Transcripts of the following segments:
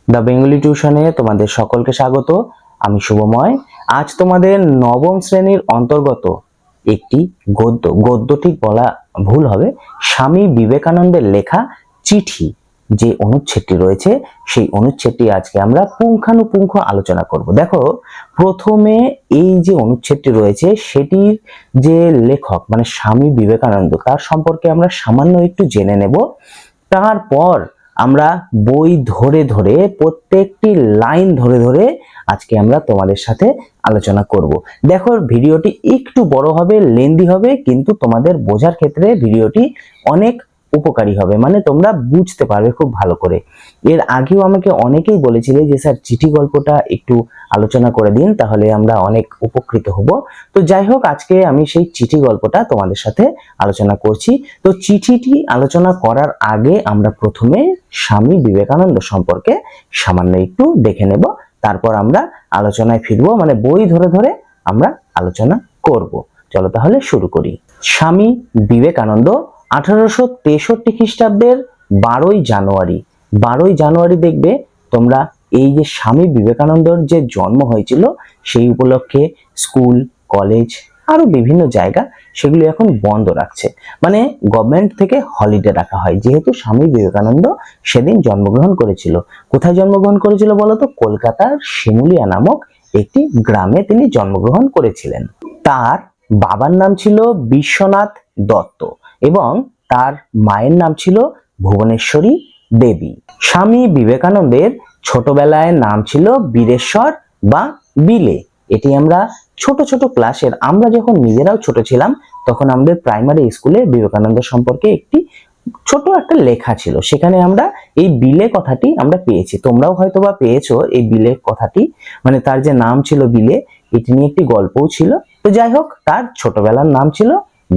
The Bengali টিউশনে তোমাদের সকলকে স্বাগত। আমি শুভময়। আজ তোমাদের নবম শ্রেণীর অন্তর্গত একটি গদ্য ঠিক বলা ভুল হবে, স্বামী বিবেকানন্দের লেখা চিঠি যে অনুচ্ছেদটি রয়েছে সেই অনুচ্ছেদটি আজকে আমরা পুঙ্খানুপুঙ্খ আলোচনা করব। দেখো, প্রথমে এই যে অনুচ্ছেদটি রয়েছে সেটির যে লেখক মানে স্বামী বিবেকানন্দ তার সম্পর্কে আমরা সামান্য একটু জেনে নেব। তারপর আমরা বই ধরে ধরে প্রত্যেকটি লাইন ধরে ধরে আজকে আমরা তোমাদের সাথে আলোচনা করব। দেখো, ভিডিওটি একটু বড় হবে, লেন্দি হবে, কিন্তু তোমাদের বোঝার ক্ষেত্রে ভিডিওটি অনেক উপকারী হবে, মানে তোমরা বুঝতে পারবে খুব ভালো করে। এর আগেও আমাকে অনেকেই বলেছিলে যে স্যার চিঠি গল্পটা একটু আলোচনা করে দিন, তাহলে আমরা অনেক উপকৃত হব। তো যাই হোক, আজকে আমি সেই চিঠি গল্পটা তোমাদের সাথে আলোচনা করছি। তো চিঠিটি আলোচনা করার আগে আমরা প্রথমে স্বামী বিবেকানন্দ সম্পর্কে সামান্য একটু দেখে নেব, তারপর আমরা আলোচনায় ফিরবো, মানে বই ধরে ধরে আমরা আলোচনা করব। চলো তাহলে শুরু করি। স্বামী বিবেকানন্দ 1863 খ্রিস্টাব্দের 12ই জানুয়ারি দেখবে তোমরা এই যে স্বামী বিবেকানন্দর যে জন্ম হয়েছিল সেই উপলক্ষে স্কুল, কলেজ আরো বিভিন্ন জায়গা সেগুলি এখন বন্ধ রাখছে, মানে গভর্নমেন্ট থেকে হলিডে রাখা হয়, যেহেতু স্বামী বিবেকানন্দ সেদিন জন্মগ্রহণ করেছিল। কোথায় জন্মগ্রহণ করেছিল বলতো? কলকাতার শিমুলিয়া নামক একটি গ্রামে তিনি জন্মগ্রহণ করেছিলেন। তার বাবার নাম ছিল বিশ্বনাথ দত্ত এবং তার মায়ের নাম ছিল ভুবনেশ্বরী দেবী। স্বামী বিবেকানন্দের ছোটবেলায় নাম ছিল বীরেশ্বর বা বিলে। এটি আমরা ছোট ছোট ক্লাসের, আমরা যখন নিজেরাও ছোট ছিলাম তখন আমাদের প্রাইমারি স্কুলে বিবেকানন্দ সম্পর্কে একটি ছোট একটা লেখা ছিল, সেখানে আমরা এই বিলে কথাটি আমরা পেয়েছি। তোমরাও হয়তোবা পেয়েছো এই বিলে কথাটি, মানে তার যে নাম ছিল বিলে, এটি নিয়ে একটি গল্পও ছিল। তো যাই হোক, তার ছোটবেলার নাম ছিল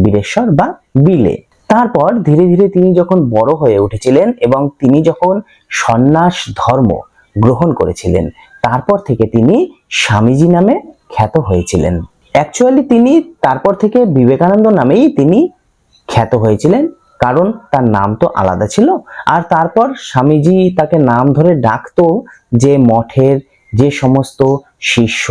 বীরেশ্বর বা বিলে। তারপর ধীরে ধীরে তিনি যখন বড় হয়ে উঠেছিলেন এবং তিনি যখন সন্ন্যাস ধর্ম গ্রহণ করেছিলেন, তারপর থেকে তিনি স্বামীজি নামে খ্যাত হয়েছিলেন। অ্যাকচুয়ালি তিনি তারপর থেকে বিবেকানন্দ নামেই তিনি খ্যাত হয়েছিলেন, কারণ তার নাম তো আলাদা ছিল। আর তারপর স্বামীজি তাকে নাম ধরে ডাকতো যে মঠের যে সমস্ত শিষ্য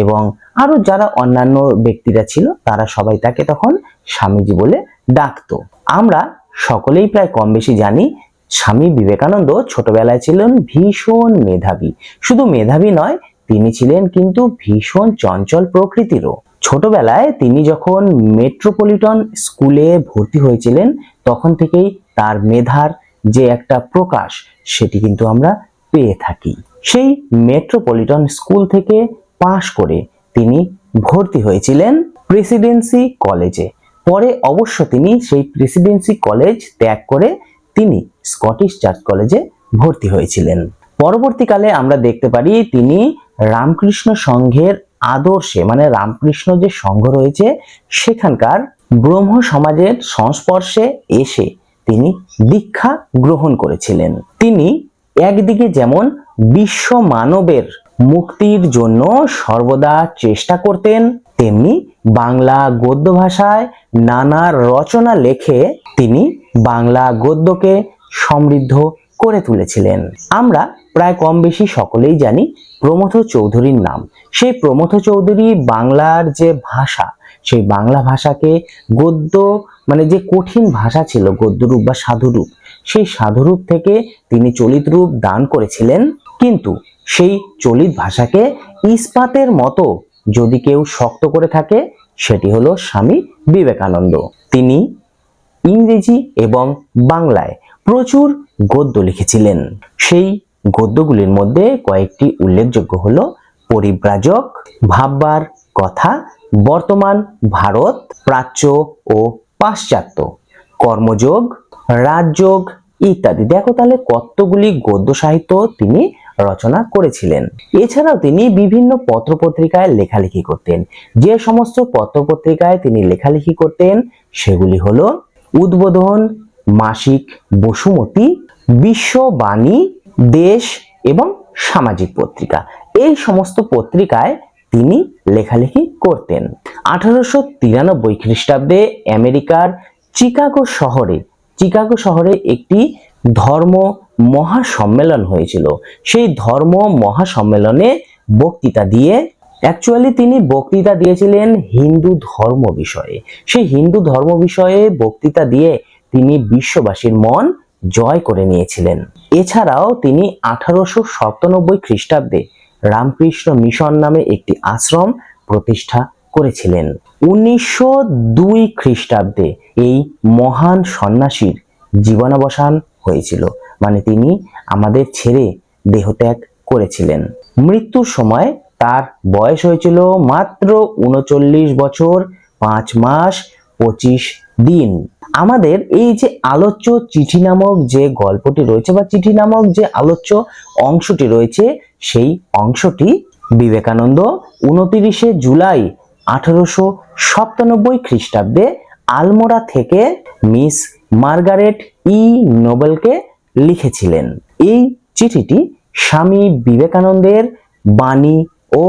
এবং আরো যারা অন্যান্য ব্যক্তিরা ছিল তারা সবাই তাকে তখন স্বামীজি বলে ডাকতো। আমরা সকলেই প্রায় কম বেশি জানি স্বামী বিবেকানন্দ ছোটবেলায় ছিলেন ভীষণ মেধাবী। শুধু মেধাবী নয়, তিনি ছিলেন কিন্তু ভীষণ চঞ্চল প্রকৃতিরও। ছোটবেলায় তিনি যখন মেট্রোপলিটন স্কুলে ভর্তি হয়েছিলেন তখন থেকেই তার মেধার যে একটা প্রকাশ সেটি কিন্তু আমরা পেয়ে থাকি। সেই মেট্রোপলিটন স্কুল থেকে পাশ করে তিনি ভর্তি হয়েছিলেন প্রেসিডেন্সি কলেজে। পরে অবশ্য তিনি সেই প্রেসিডেন্সি কলেজ ত্যাগ করে তিনি স্কটিশ চার্চ কলেজে ভর্তি হয়েছিলেন। পরবর্তীকালে আমরা দেখতে পারি তিনি রামকৃষ্ণ সংঘের আদর্শে, মানে রামকৃষ্ণ যে সংঘ রয়েছে সেখানকার ব্রহ্ম সমাজের সংস্পর্শে এসে তিনি দীক্ষা গ্রহণ করেছিলেন। তিনি একদিকে যেমন বিশ্ব মানবের মুক্তির জন্য সর্বদা চেষ্টা করতেন, তেমনি বাংলা গদ্য ভাষায় নানা রচনা লেখে তিনি বাংলা গদ্যকে সমৃদ্ধ করে তুলেছিলেন। আমরা প্রায় কম বেশি সকলেই জানি প্রমথ চৌধুরীর নাম। সেই প্রমথ চৌধুরী বাংলার যে ভাষা, সেই বাংলা ভাষাকে গদ্য, মানে যে কঠিন ভাষা ছিল গদ্যরূপ বা সাধুরূপ, সেই সাধুরূপ থেকে তিনি চলিত রূপ দান করেছিলেন। কিন্তু সেই চলিত ভাষাকে ইস্পাতের মতো যদি কেউ শক্ত করে থাকে সেটি হলো স্বামী বিবেকানন্দ। তিনি ইংরেজি এবং বাংলায় প্রচুর গদ্য লিখেছিলেন। সেই গদ্যগুলির মধ্যে কয়েকটি উল্লেখযোগ্য হলো পরিব্রাজক, ভাববার কথা, বর্তমান ভারত, প্রাচ্য ও পাশ্চাত্য, কর্মযোগ, রাজযোগ ইত্যাদি। দেখো তাহলে কতগুলি গদ্য সাহিত্য তিনি রচনা করেছিলেন। এছাড়াও তিনি বিভিন্ন পত্রপত্রিকায় লেখালেখি করতেন। যে সমস্ত পত্রপত্রিকায় তিনি লেখালেখি করতেন সেগুলি হলো উদ্বোধন, মাসিক বসুমতী, বিশ্ববাণী, দেশ এবং সামাজিক পত্রিকা। এই সমস্ত পত্রিকায় তিনি লেখালেখি করতেন। 1893 খ্রিস্টাব্দে আমেরিকার চিকাগো শহরে একটি ধর্ম মহাসম্মেলন হয়েছিল। সেই ধর্ম মহাসম্মেলনে বক্তৃতা দিয়ে, অ্যাকচুয়ালি তিনি বক্তৃতা দিয়েছিলেন হিন্দু ধর্ম বিষয়ে। সেই হিন্দু ধর্ম বিষয়ে বক্তৃতা দিয়ে তিনি বিশ্ববাসীর মন জয় করে নিয়েছিলেন। এছাড়াও তিনি 1897 খ্রিস্টাব্দে রামকৃষ্ণ মিশন নামে একটি আশ্রম প্রতিষ্ঠা করেছিলেন। 1902 খ্রিস্টাব্দে এই মহান সন্ন্যাসীর জীবনাবসান হয়েছিল, মানে তিনি আমাদের ছেড়ে দেহত্যাগ করেছিলেন। মৃত্যুর সময় তার বয়স হয়েছিল মাত্র 39 বছর 5 মাস 25 দিন। আমাদের এই যে আলোচ্য চিঠি নামক যে গল্পটি রয়েছে বা চিঠি নামক যে আলোচ্য অংশটি রয়েছে, সেই অংশটি বিবেকানন্দ 29 জুলাই 1897 খ্রিস্টাব্দে আলমোড়া থেকে মিস মার্গারেট ই নোবেলকে লিখেছিলেন। এই চিঠিটি স্বামী বিবেকানন্দের বাণী ও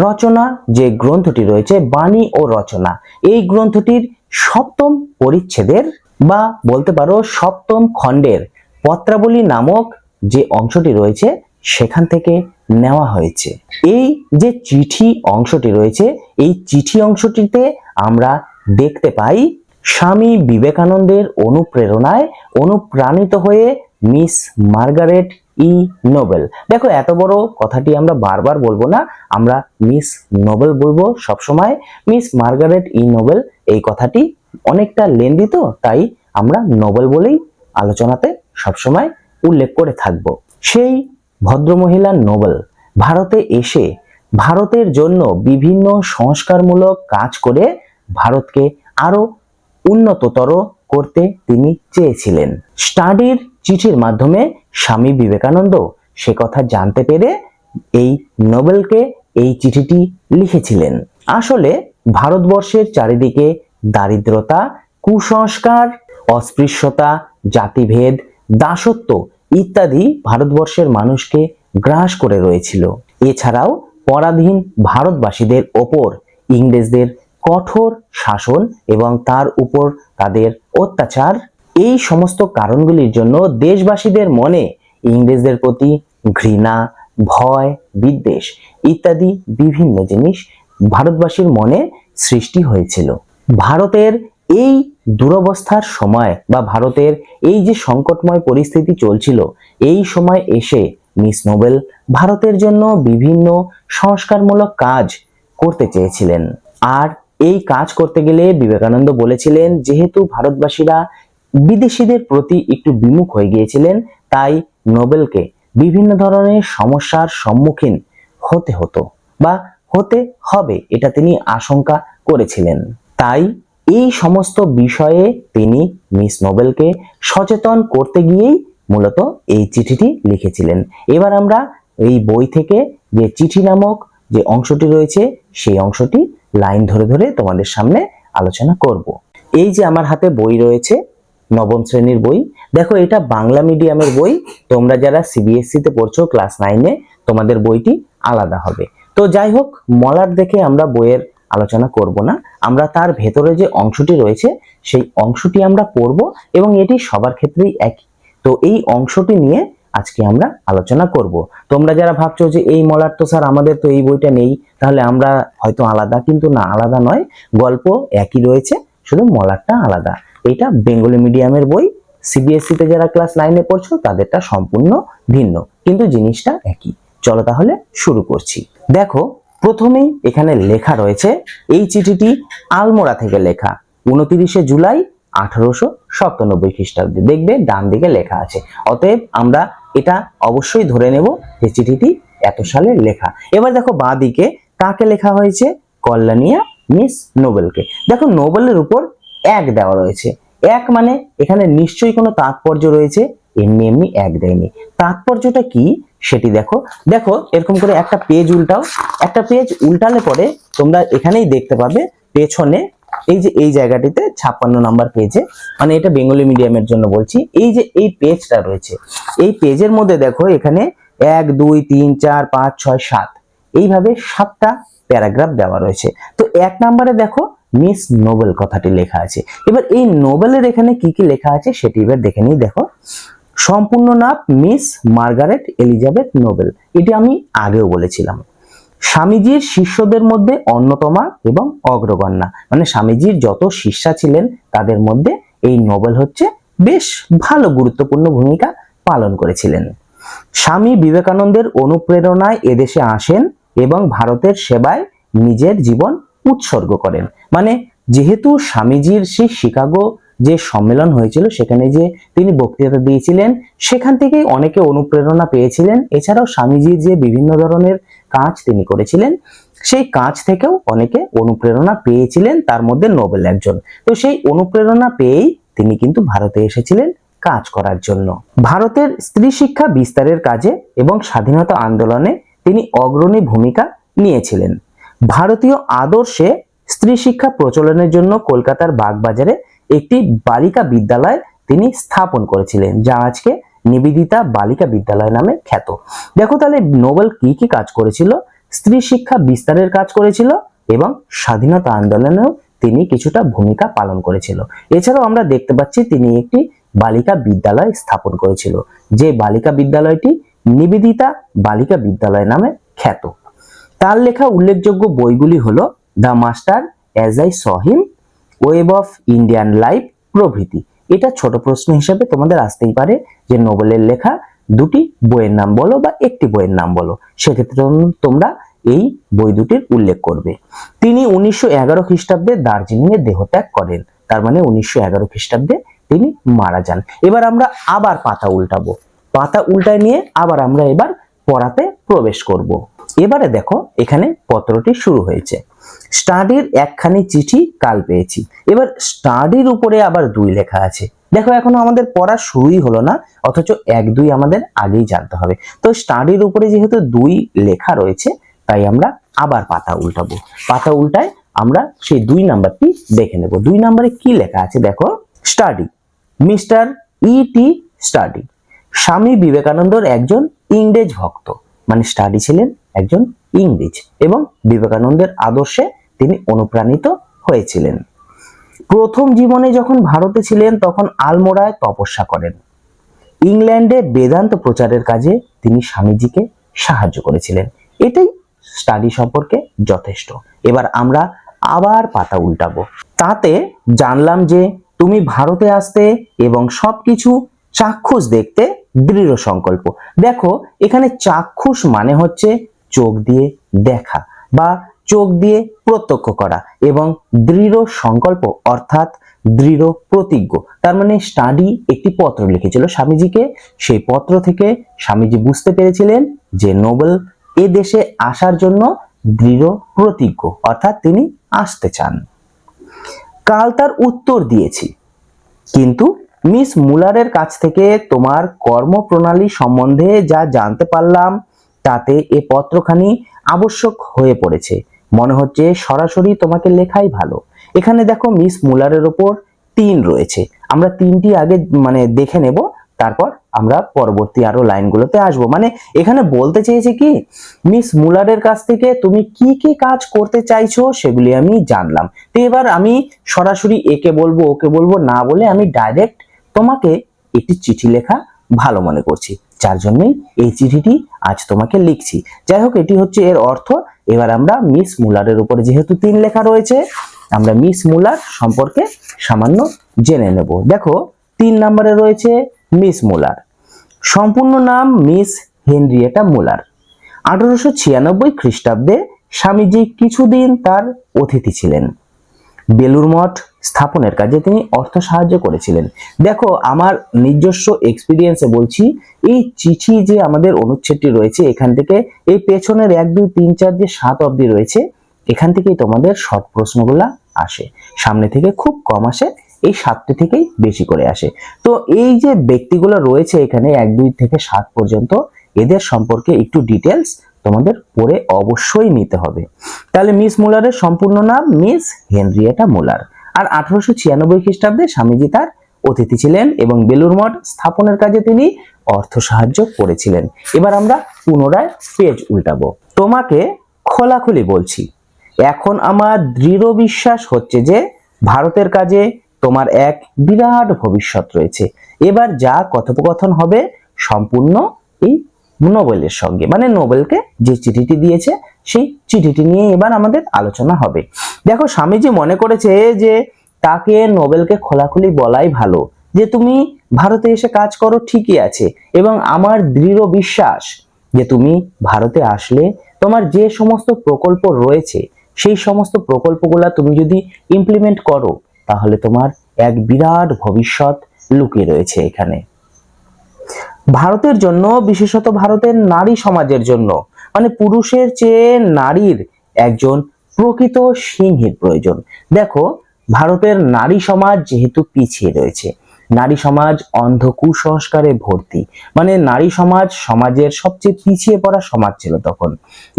রচনা যে গ্রন্থটি রয়েছে, বাণী ও রচনা, এই গ্রন্থটির 7ম পরিচ্ছেদের বা বলতে পারো 7ম খণ্ডের পত্রাবলী নামক যে অংশটি রয়েছে সেখান থেকে নেওয়া হয়েছে। এই যে চিঠি অংশটি রয়েছে, এই চিঠি অংশটিতে আমরা দেখতে পাই স্বামী বিবেকানন্দের অনুপ্রেরণায় অনুপ্রাণিত হয়ে মিস মার্গারেট ই নোবেল। দেখো, এত বড় কথাটি আমরা বারবার বলবো না, আমরা মিস নোবেল বলবো সবসময়। মিস মার্গারেট ই নোবেল এই কথাটি অনেকটা লেন্দি, তো তাই আমরা নোবেল বলেই আলোচনাতে সবসময় উল্লেখ করে থাকব। সেই ভদ্রমহিলা নোবেল ভারতে এসে ভারতের জন্য বিভিন্ন সংস্কারমূলক কাজ করে ভারতকে আরো উন্নততর করতে তিনি চেয়েছিলেন। স্টাডির চিঠির মাধ্যমে স্বামী বিবেকানন্দ সে কথা জানতে পেরে এই নোবেলকে এই চিঠিটি লিখেছিলেন। আসলে ভারতবর্ষের চারিদিকে দারিদ্রতা, কুসংস্কার, অস্পৃশ্যতা, জাতিভেদ, দাসত্ব ইত্যাদি ভারতবর্ষের মানুষকে গ্রাস করে রয়েছিল। এছাড়াও পরাধীন ভারতবাসীদের ওপর ইংরেজদের কঠোর শাসন এবং তার উপর তাদের অত্যাচার, এই সমস্ত কারণগুলির জন্য দেশবাসীদের মনে ইংরেজদের প্রতি ঘৃণা, ভয়, বিদ্বেষ ইত্যাদি বিভিন্ন জিনিস ভারতবাসীর মনে সৃষ্টি হয়েছিল। ভারতের এই দুরবস্থার সময় বা ভারতের এই যে সংকটময় পরিস্থিতি চলছিল, এই সময় এসে মিস নোবেল ভারতের জন্য বিভিন্ন সংস্কারমূলক কাজ করতে চেয়েছিলেন। আর এই কাজ করতে গেলে বিবেকানন্দ বলেছিলেন, যেহেতু ভারতবাসীরা বিদেশিদের প্রতি একটু বিমুখ হয়ে গিয়েছিলেন, তাই নোবেলকে বিভিন্ন ধরনের সমস্যার সম্মুখীন হতে হতো বা হতে হবে, এটা তিনি আশঙ্কা করেছিলেন। তাই এই সমস্ত বিষয়ে তিনি মিস নোবেলকে সচেতন করতে গিয়েই মূলত এই চিঠিটি লিখেছিলেন। এবার আমরা এই বই থেকে যে চিঠি নামক যে অংশটি রয়েছে, সেই অংশটি লাইন ধরে ধরে তোমাদের সামনে আলোচনা করব। এই যে আমার হাতে বই রয়েছে, 9ম শ্রেণীর বই। দেখো, এটা বাংলা মিডিয়ামের বই। তোমরা যারা সিবিএসসি তে পড়ছো ক্লাস 9-এ, তোমাদের বইটি আলাদা হবে। তো যাই হোক, মলাট দেখে আমরা বইয়ের আলোচনা করব না, আমরা তার ভেতরে যে অংশটি রয়েছে সেই অংশটি আমরা পড়ব এবং এটি সবার ক্ষেত্রেই একই। তো এই অংশটি নিয়ে আজকে আমরা আলোচনা করব। তোমরা যারা ভাবছো যে এই মলাট তো স্যার আমাদের তো এই বইটা নেই, তাহলে আমরা হয়তো আলাদা, কিন্তু না, আলাদা নয়, গল্প একই রয়েছে, শুধু মলাটটা আলাদা। এটা বেঙ্গলি মিডিয়ামের বই। সিবিএসসি তে যারা ক্লাস 9-এ পড়ছো তাদেরটা সম্পূর্ণ ভিন্ন, কিন্তু জিনিসটা একই। চলো তাহলে শুরু করছি। দেখো, প্রথমেই এখানে লেখা রয়েছে, এই চিঠিটি আলমোড়া থেকে লেখা 29 জুলাই 1897 খ্রিস্টাব্দে। দেখবে ডান দিকে লেখা আছে, অতএব আমরা এটা অবশ্যই ধরে নেব যে চিঠিটি এত সালে লেখা। এবার দেখো বাঁ দিকে কাকে লেখা হয়েছে, কল্যাণীয়া মিস নোবেলকে। দেখো, নোবেলের উপর 1 দেওয়া রয়েছে। 1 মানে এখানে নিশ্চয়ই কোনো তাৎপর্য রয়েছে, এমনি এমনি 1 দেয়নি। তাৎপর্যটা কি সেটি দেখো। দেখো, এরকম করে একটা পেজ উল্টাও। একটা পেজ উল্টালে পরে তোমরা এখানেই দেখতে পাবে পেছনে এই যে এই জায়গাটিতে 56 নাম্বার পেজে, মানে এটা বেঙ্গলি মিডিয়ামের জন্য বলছি, এই যে এই পেজটা রয়েছে, এই পেজের মধ্যে দেখো এখানে 1 2 3 4 5 6 7 এইভাবে 7টা প্যারাগ্রাফ দেওয়া রয়েছে। তো 1 নম্বরে দেখো মিস নোবেল কথাটি লেখা আছে। এবার এই নোবেলের এখানে কি কি লেখা আছে সেটি এবার দেখে নিই। দেখো, সম্পূর্ণ নাম মিস মার্গারেট এলিজাবেথ নোবেল। এটি আমি আগেও বলেছিলাম। স্বামীজির শিষ্যদের মধ্যে অন্যতমা এবং অগ্রগণ্যা, মানে স্বামীজির যত শিষ্যা ছিলেন তাদের মধ্যে এই নোবেল হচ্ছে বেশ ভালো গুরুত্বপূর্ণ ভূমিকা পালন করেছিলেন। স্বামী বিবেকানন্দের অনুপ্রেরণায় এদেশে আসেন এবং ভারতের সেবায় নিজের জীবন উৎসর্গ করেন। মানে যেহেতু স্বামীজির সেই শিকাগো যে সম্মেলন হয়েছিল সেখানে যে তিনি বক্তৃতা দিয়েছিলেন, সেখান থেকেই অনেকে অনুপ্রেরণা পেয়েছিলেন। এছাড়াও স্বামীজির যে বিভিন্ন ধরনের কাজ তিনি করেছিলেন সেই কাজ থেকেও অনেকে অনুপ্রেরণা পেয়েছিলেন, তার মধ্যে নোবেল একজন। তো সেই অনুপ্রেরণা পেয়েই তিনি কিন্তু ভারতে এসেছিলেন কাজ করার জন্য। ভারতের স্ত্রী শিক্ষা বিস্তারের কাজে এবং স্বাধীনতা আন্দোলনে তিনি অগ্রণী ভূমিকা নিয়েছিলেন। ভারতীয় আদর্শে স্ত্রী শিক্ষা প্রচলনের জন্য কলকাতার বাগবাজারে একটি বালিকা বিদ্যালয় তিনি স্থাপন করেছিলেন, যা আজকে নিবেদিতা বালিকা বিদ্যালয় নামে খ্যাত। দেখো তাহলে নোবেল কি কি কাজ করেছিল? স্ত্রী শিক্ষা বিস্তারের কাজ করেছিল এবং স্বাধীনতা আন্দোলনেও তিনি কিছুটা ভূমিকা পালন করেছিল। এছাড়াও আমরা দেখতে পাচ্ছি তিনি একটি বালিকা বিদ্যালয় স্থাপন করেছিল, যে বালিকা বিদ্যালয়টি নিবেদিতা বালিকা বিদ্যালয় নামে খ্যাত। তার লেখা উল্লেখযোগ্য বইগুলি হলো the master, as I saw him, web of Indian life প্রভৃতি। এটা ছোট প্রশ্ন হিসেবে তোমাদের আসতেই পারে যে নোবেলের লেখা দুটি বইয়ের নাম বলো বা একটি বইয়ের নাম বলো, সেক্ষেত্রে তোমরা এই বই দুটির উল্লেখ করবে। তিনি 1911 খ্রিস্টাব্দে দার্জিলিং এ দেহত্যাগ করেন, তার মানে 1911 খ্রিস্টাব্দে তিনি মারা যান। এবার আমরা আবার পাতা উল্টাবো, পাতা উল্টায় নিয়ে আবার আমরা এবার পড়াতে প্রবেশ করব। এবারে দেখো এখানে পত্রটি শুরু হয়েছে, স্টাডির একখানি চিঠি কাল পেয়েছি। এবার স্টাডির উপরে আবার 2 লেখা আছে। দেখো এখনো আমাদের পড়া শুরুই হলো না, অথচ 1 2 আমাদের আগেই জানতে হবে। তো স্টাডির উপরে যেহেতু 2 লেখা রয়েছে, তাই আমরা আবার পাতা উল্টাবো। পাতা উল্টায় আমরা সেই 2 নাম্বারটি দেখে নেব। 2 নাম্বারে কি লেখা আছে দেখো, স্টাডি, মিস্টার E.T. স্টাডি স্বামী বিবেকানন্দর একজন ইংরেজ ভক্ত, মানে স্টাডি ছিলেন একজন ইংরেজ এবং বিবেকানন্দের আদর্শে তিনি অনুপ্রাণিত হয়েছিলেন। প্রথম জীবনে যখন ভারতে ছিলেন তখন আলমোড়ায় তপস্যা করেন। ইংল্যান্ডে বেদান্ত প্রচারের কাজে তিনি স্বামীজিকে সাহায্য করেছিলেন। এটাই স্টাডি সম্পর্কে যথেষ্ট। এবার আমরা আবার পাতা উল্টাবো। তাতে জানলাম যে তুমি ভারতে আসতে এবং সবকিছু চাক্ষুষ দেখতে দৃঢ় সংকল্প। দেখো এখানে চাক্ষুষ মানে হচ্ছে চোখ দিয়ে দেখা বা চোখ দিয়ে প্রত্যক্ষ করা, এবং দৃঢ় সংকল্প অর্থাৎ দৃঢ় প্রতিজ্ঞ। তার মানে স্টাডি একটি পত্র লিখেছিল স্বামীজিকে, সেই পত্র থেকে স্বামীজি বুঝতে পেরেছিলেন যে নোবেল এ দেশে আসার জন্য দৃঢ় প্রতিজ্ঞ, অর্থাৎ তিনি আসতে চান। কাল তার উত্তর দিয়েছি, কিন্তু মিস মুলারের কাছ থেকে তোমার কর্মপ্রণালী সম্বন্ধে যা জানতে পারলাম তাতে এ পত্রখানি আবশ্যক হয়ে পড়েছে। মনে হচ্ছে সরাসরি তোমাকে লেখাই ভালো। এখানে দেখো মিস মুলারের ওপর 3 রয়েছে, আমরা 3টি আগে দেখে নেব, তারপর আমরা পরবর্তী আরো লাইনগুলোতে আসবো। মানে এখানে বলতে চেয়েছে কি, মিস মুলারের কাছ থেকে তুমি কি কি কাজ করতে চাইছো সেগুলি আমি জানলাম। তো এবার আমি সরাসরি একে বলবো ওকে বলবো না বলে আমি ডাইরেক্ট তোমাকে একটি চিঠি লেখা ভালো মনে করছি, যার জন্যই এই চিঠিটি আজ তোমাকে লিখছি। যাই হোক, এটি হচ্ছে এর অর্থ। এবার আমরা মিস মুলারের উপরে যেহেতু 3 লেখা রয়েছে, আমরা মিস মুলার সম্পর্কে সামান্য জেনে নেব। দেখো 3 নম্বরে রয়েছে মিস মুলার। সম্পূর্ণ নাম মিস হেনরিয়েটা মুলার। 1896 খ্রিস্টাব্দে স্বামীজি কিছুদিন তার অতিথি ছিলেন। বেলুর মঠ স্থাপনের কাজে তিনি অর্থ সাহায্য করেছিলেন। দেখো আমার নিজস্ব এক্সপিরিয়েন্সে বলছি, এই চিঠি যে আমাদের অনুচ্ছেদটি রয়েছে এখান থেকে এই পেছনের 1 2 3 4 যে 7 অবধি রয়েছে, এখান থেকেই তোমাদের শর্ট প্রশ্নগুলা আসে। সামনে থেকে খুব কম আসে, এই 7টি থেকেই বেশি করে আসে। তো এই যে ব্যক্তিগুলো রয়েছে এখানে 1 2 থেকে 7 পর্যন্ত, এদের সম্পর্কে একটু ডিটেলস তোমাদের পড়ে অবশ্যই নিতে হবে। তাহলে মিস মুলারের সম্পূর্ণ নাম মিস হেনরিয়েটা মুলার। আর 1896 খ্রিস্টাব্দে স্বামীজি তার অতিথি ছিলেন এবং বেলুর মঠ স্থাপনের কাজে তিনি অর্থ সাহায্য করেছিলেন। এবার আমরা পুনরায় পেজ উল্টাবো। তোমাকে খোলাখুলি বলছি, এখন আমার দৃঢ় বিশ্বাস হচ্ছে যে ভারতের কাজে তোমার এক বিরাট ভবিষ্যৎ রয়েছে। এবার যা কথোপকথন হবে সম্পূর্ণ এই নোবেলের সঙ্গে, মানে নোবেলকে যে চিঠিটি দিয়েছে সেই চিঠিটি নিয়ে এবার আমাদের আলোচনা হবে। দেখো, স্বামীজি মনে করেছে যে তাকে নোবেলকে খোলাখুলি বলাই ভালো যে তুমি ভারতে এসে কাজ করো, ঠিকই আছে, এবং আমার দৃঢ় বিশ্বাস যে তুমি ভারতে আসলে তোমার যে সমস্ত প্রকল্প রয়েছে সেই সমস্ত প্রকল্পগুলা তুমি যদি ইমপ্লিমেন্ট করো তাহলে তোমার এক বিরাট ভবিষ্যৎ লুকিয়ে রয়েছে এখানে। ভারতের জন্য, বিশেষত ভারতের নারী সমাজের জন্য, মানে পুরুষের চেয়ে নারীর একজন প্রকৃত সিংহীর প্রয়োজন। দেখো, ভারতের নারী সমাজ যেহেতু পিছিয়ে রয়েছে, নারী সমাজ অন্ধ কুসংস্কারে ভর্তি, মানে নারী সমাজ সমাজের সবচেয়ে পিছিয়ে পড়া সমাজ ছিল তখন।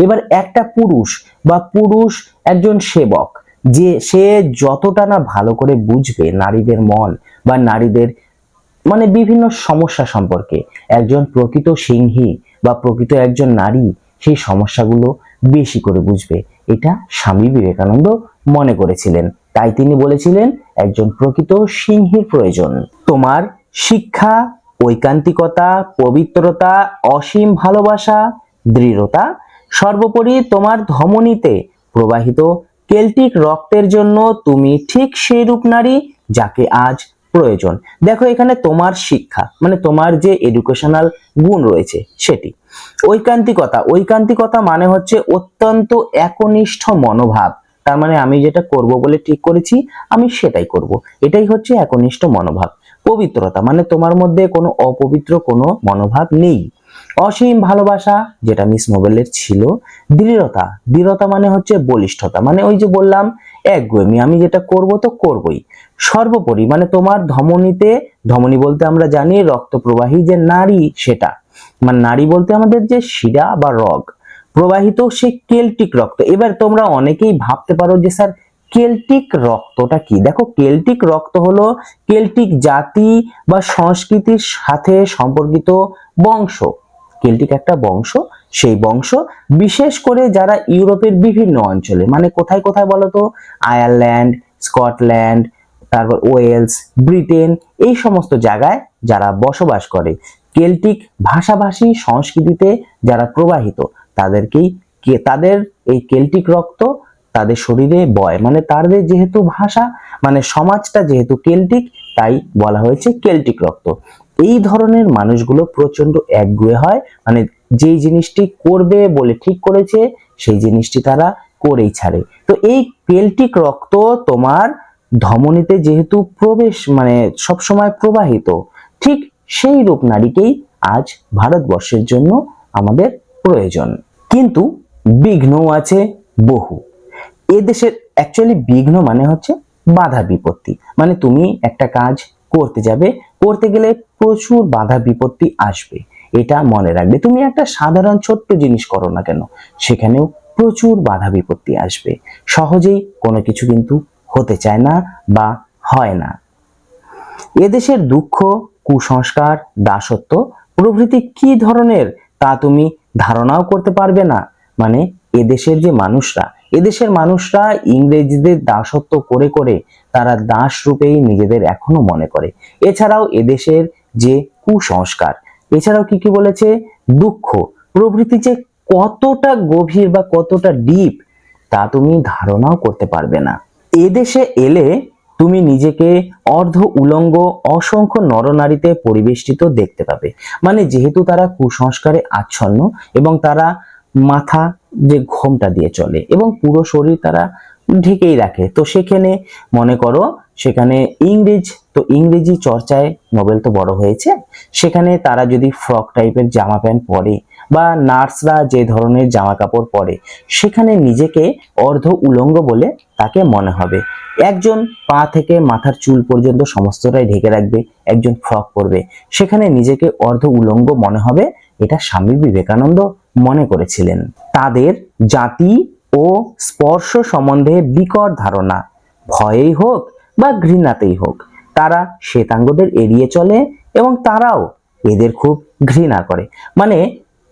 এবার একটা পুরুষ একজন সেবক, যে সে যতটা না ভালো করে বুঝবে নারীদের মন বা নারীদের মানে বিভিন্ন সমস্যা সম্পর্কে, একজন প্রকৃত সিংহী বা প্রকৃত একজন নারী সেই সমস্যাগুলো বেশি করে বুঝবে। এটা স্বামী বিবেকানন্দ মনে করেছিলেন, তাই তিনি বলেছিলেন একজন প্রকৃত সিংহীর প্রয়োজন। তোমার শিক্ষা, ঐকান্তিকতা, পবিত্রতা, অসীম ভালোবাসা, দৃঢ়তা, সর্বোপরি তোমার ধমনীতে প্রবাহিত কেল্টিক রক্তের জন্য তুমি ঠিক সেই রূপ নারী যাকে আজ প্রয়োজন। দেখো, এখানে তোমার শিক্ষা মানে তোমার যে এডুকেশনাল গুণ রয়েছে সেটি। ঐকান্তিকতা মানে হচ্ছে অত্যন্ত একনিষ্ঠ মনোভাব, তার মানে আমি যেটা করব বলে ঠিক করেছি আমি সেটাই করব, এটাই হচ্ছে একনিষ্ঠ মনোভাব। পবিত্রতা মানে তোমার মধ্যে কোনো অপবিত্র কোনো মনোভাব নেই। অসীম ভালোবাসা, যেটা মিস নোবেলের ছিল। দৃঢ়তা মানে হচ্ছে বলিষ্ঠতা, মানে ওই যে বললাম একগুঁয়েমি, আমি যেটা করব তো করবই। সর্বোপরি মানে তোমার ধমনীতে, ধমনী বলতে আমরা জানি রক্ত প্রবাহী যে নারী, সেটা মানে নারী বলতে আমাদের যে শিরা বা রগ প্রবাহিত সেই কেল্টিক রক্ত। এবার তোমরা অনেকেই ভাবতে পারো যে স্যার কেল্টিক রক্তটা কি? দেখো, কেল্টিক রক্ত হলো কেল্টিক জাতি বা সংস্কৃতির সাথে সম্পর্কিত বংশ। কেল্টিক একটা বংশ, সেই বংশ বিশেষ করে যারা ইউরোপের বিভিন্ন অঞ্চলে, মানে কোথায় কোথায় বলতো, আয়ারল্যান্ড, স্কটল্যান্ড, তারপর ওয়েলস, ব্রিটেন, এই সমস্ত জায়গায় যারা বসবাস করে, কেল্টিক ভাষাভাষী সংস্কৃতিতে যারা প্রবাহিত, তাদের এই কেল্টিক রক্ত তাদের শরীরে বয়, মানে তাদের যেহেতু ভাষা মানে সমাজটা যেহেতু কেল্টিক, তাই বলা হয়েছে কেল্টিক রক্ত। এই ধরনের মানুষগুলো প্রচন্ড একগুঁয়ে হয়, মানে যেই জিনিসটি করবে বলে ঠিক করেছে সেই জিনিসটি তারা করেই ছাড়ে। তো এই কেল্টিক রক্ত তোমার ধমনীতে যেহেতু প্রবেশ মানে সবসময় প্রবাহিত, ঠিক সেই রূপ নারীকেই আজ ভারতবর্ষের জন্য আমাদের প্রয়োজন। কিন্তু বিঘ্নও আছে বহু। এদেশের অ্যাকচুয়ালি বিঘ্ন মানে হচ্ছে বাধা বিপত্তি, মানে তুমি একটা কাজ করতে যাবে, করতে গেলে প্রচুর বাধা বিপত্তি আসবে, এটা মনে রাখবে। তুমি একটা সাধারণ ছোট্ট জিনিস করো না কেন, সেখানেও প্রচুর বাধা বিপত্তি আসবে। সহজেই কোনো কিছু কিন্তু হতে চায় না বা হয় না। এদেশের দুঃখ, কুসংস্কার, দাসত্ব প্রভৃতি কি ধরনের তা তুমি ধারণাও করতে পারবে না। মানে এদেশের মানুষরা ইংরেজদের দাসত্ব করে করে তারা দাস রূপেই নিজেদের এখনো মনে করে। এছাড়াও এদেশের যে কুসংস্কার, এছাড়াও কি কি বলেছে, দুঃখ প্রভৃতি যে কতটা গভীর বা কতটা ডিপ তা তুমি ধারণাও করতে পারবে না। এদেশে এলে তুমি নিজেকে অর্ধ উলঙ্গ অসংখ্য নরনারীতে পরিবেষ্টিত দেখতে পাবে। মানে যেহেতু তারা কুসংস্কারে আচ্ছন্ন এবং তারা মাথা যে ঘোমটা দিয়ে চলে এবং পুরো শরীর তারা ঢেকেই রাখে, তো সেখানে মনে করো সেখানে ইংরেজি চর্চায় নোবেল তো বড় হয়েছে, সেখানে তারা যদি ফ্রক টাইপের জামা প্যান্ট পরে বা নার্সরা যে ধরনের জামা কাপড় পরে, সেখানে নিজেকে অর্ধ উলঙ্গ বলে তাকে মনে হবে। একজন পা থেকে মাথার চুল পর্যন্ত সমস্তটাই ঢেকে রাখবে, একজন ফ্রক পরবে, সেখানে নিজেকে অর্ধ উলঙ্গ মনে হবে। এটা স্বামী বিবেকানন্দ মনে করেছিলেন। তাদের জাতি ও স্পর্শ সম্বন্ধে বিকট ধারণা, ভয়েই হোক বা ঘৃণাতেই হোক, তারা শ্বেতাঙ্গদের এড়িয়ে চলে এবং তারাও এদের খুব ঘৃণা করে। মানে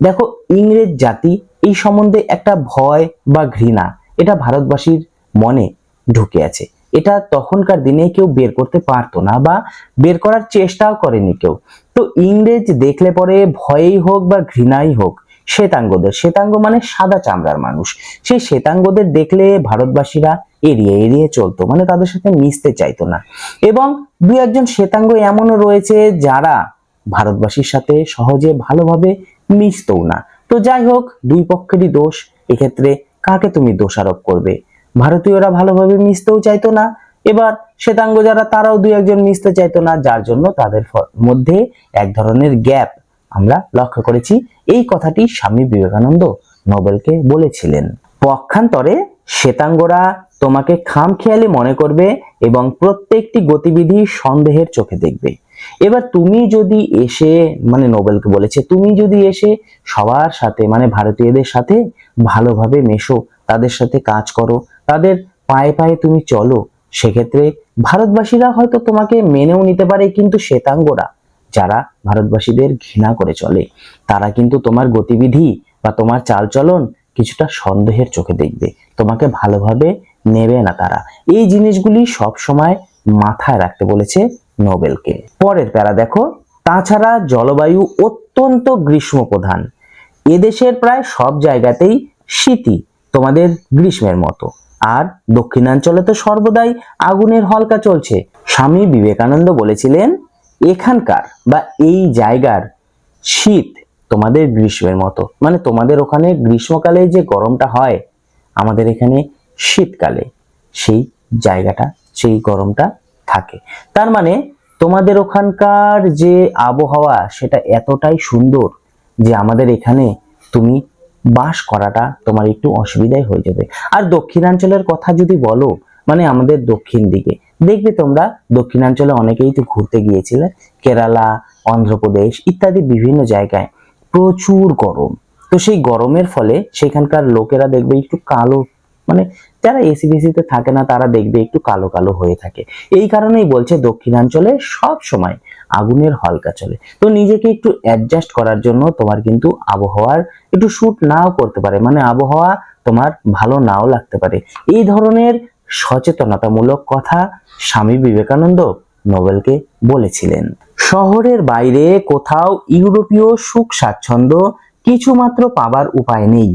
দেখো, ইংরেজ জাতি এই সম্বন্ধে একটা ভয় বা ঘৃণা এটা ভারতবাসীর মনে ঢুকে আছে। এটা তখনকার দিনে কেউ বের করতে পারতো না বা বের করার চেষ্টাও করেনি কেউ। তো ইংরেজ দেখলে পরে ভয়েই হোক বা ঘৃণাই হোক, শ্বেতাঙ্গ মানে সাদা চামড়ার মানুষ, সেই শ্বেতাঙ্গদের দেখলে ভারতবাসীরা এড়িয়ে এড়িয়ে চলতো, মানে তাদের সাথে মিশতে চাইতো না। এবং দু একজন শ্বেতাঙ্গ এমনও রয়েছে যারা ভারতবাসীর সাথে সহজে ভালোভাবে মিশতও না। তো যাই হোক, দুই পক্ষেরই দোষ। এক্ষেত্রে কাকে তুমি দোষারোপ করবে? ভারতীয়রা ভালোভাবে মিশতেও চাইতো না, এবার শ্বেতাঙ্গ যারা তারাও দুই একজন মিশতে চাইতো না, যার জন্য তাদের মধ্যে এক ধরনের গ্যাপ আমরা লক্ষ্য করেছি। এই কথাটি স্বামী বিবেকানন্দ নোবেলকে বলেছিলেন। পক্ষান্তরে শ্বেতাঙ্গরা তোমাকে খামখেয়ালি মনে করবে এবং প্রত্যেকটি গতিবিধি সন্দেহের চোখে দেখবে। এবার তুমি যদি এসে, মানে নোবেলকে বলেছে, তুমি যদি এসে সবার সাথে মানে ভারতীয়দের সাথে ভালোভাবে মেশো, তাদের সাথে কাজ করো, তাদের পায়ে পায়ে তুমি চলো, সেক্ষেত্রে ভারতবাসীরা হয়তো তোমাকে মেনেও নিতে পারে, কিন্তু শ্বেতাঙ্গরা যারা ভারতবাসীদের ঘৃণা করে চলে, তারা কিন্তু তোমার গতিবিধি বা তোমার চালচলন কিছুটা সন্দেহের চোখে দেখবে, তোমাকে ভালোভাবে নেবে না তারা। এই জিনিসগুলি সব সময় মাথায় রাখতে বলেছে নোবেলকে। পরের প্যারা দেখো, তাছাড়া জলবায়ু অত্যন্ত গ্রীষ্ম প্রধান। এদেশের প্রায় সব জায়গাতেই শীতই তোমাদের গ্রীষ্মের মতো, আর দক্ষিণাঞ্চলে তো সর্বদাই আগুনের হলকা চলছে। স্বামী বিবেকানন্দ বলেছিলেন, এখানকার বা এই জায়গার শীত তোমাদের গ্রীষ্মের মতো, মানে তোমাদের ওখানে গ্রীষ্মকালে যে গরমটা হয়, আমাদের এখানে শীতকালে সেই জায়গাটা, সেই গরমটা থাকে। তার মানে তোমাদের ওখানকার যে আবহাওয়া সেটা এতটাই সুন্দর যে আমাদের এখানে তুমি বাস করাটা তোমার একটু অসুবিধাই হয়ে যাবে। আর দক্ষিণাঞ্চলের কথা যদি বলো, মানে আমাদের দক্ষিণ দিকে দেখবে তোমরা, দক্ষিণাঞ্চলে অনেকেই তো ঘুরতে গিয়েছিলে, কেরালা, অন্ধ্রপ্রদেশ ইত্যাদি বিভিন্ন জায়গায় প্রচুর গরম। তো সেই গরমের ফলে সেখানকার লোকেরা দেখবে একটু কালো, মানে যারা এসি বিসিতে থাকে না তারা দেখবে একটু কালো কালো হয়ে থাকে। এই কারণেই বলছে দক্ষিণাঞ্চলে সব সময় আগুনের হলকা চলে। তো নিজেকে একটু অ্যাডজাস্ট করার জন্য তোমার কিন্তু আবহাওয়ার একটু শুট নাও করতে পারে, মানে আবহাওয়া তোমার ভালো নাও লাগতে পারে। এই ধরনের সচেতনতামূলক কথা স্বামী বিবেকানন্দ নোবেলকে বলেছিলেন। শহরের বাইরে কোথাও ইউরোপীয় সুখ স্বাচ্ছন্দ্য কিছুমাত্র পাবার উপায় নেই।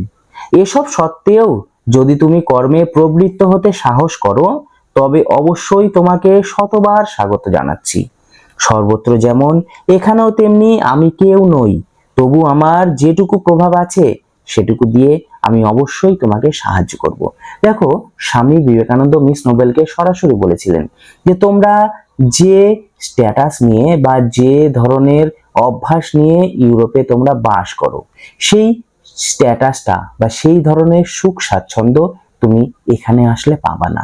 এসব সত্ত্বেও যদি তুমি কর্মে প্রবৃত্ত হতে সাহস করো, তবে অবশ্যই তোমাকে শতবার স্বাগত জানাচ্ছি। সর্বত্র যেমন এখানেও তেমনি আমি কেউ নই, তবু আমার যেটুকু প্রভাব আছে সেটুকু দিয়ে আমি অবশ্যই তোমাকে সাহায্য করব। দেখো, স্বামী বিবেকানন্দ মিস নোবেলকে সরাসরি বলেছিলেন যে তোমরা যে স্ট্যাটাস নিয়ে বা যে ধরনের অভ্যাস নিয়ে ইউরোপে তোমরা বাস করো, সেই স্ট্যাটাসটা বা সেই ধরনের সুখ স্বাচ্ছন্দ্য তুমি এখানে আসলে পাবা না।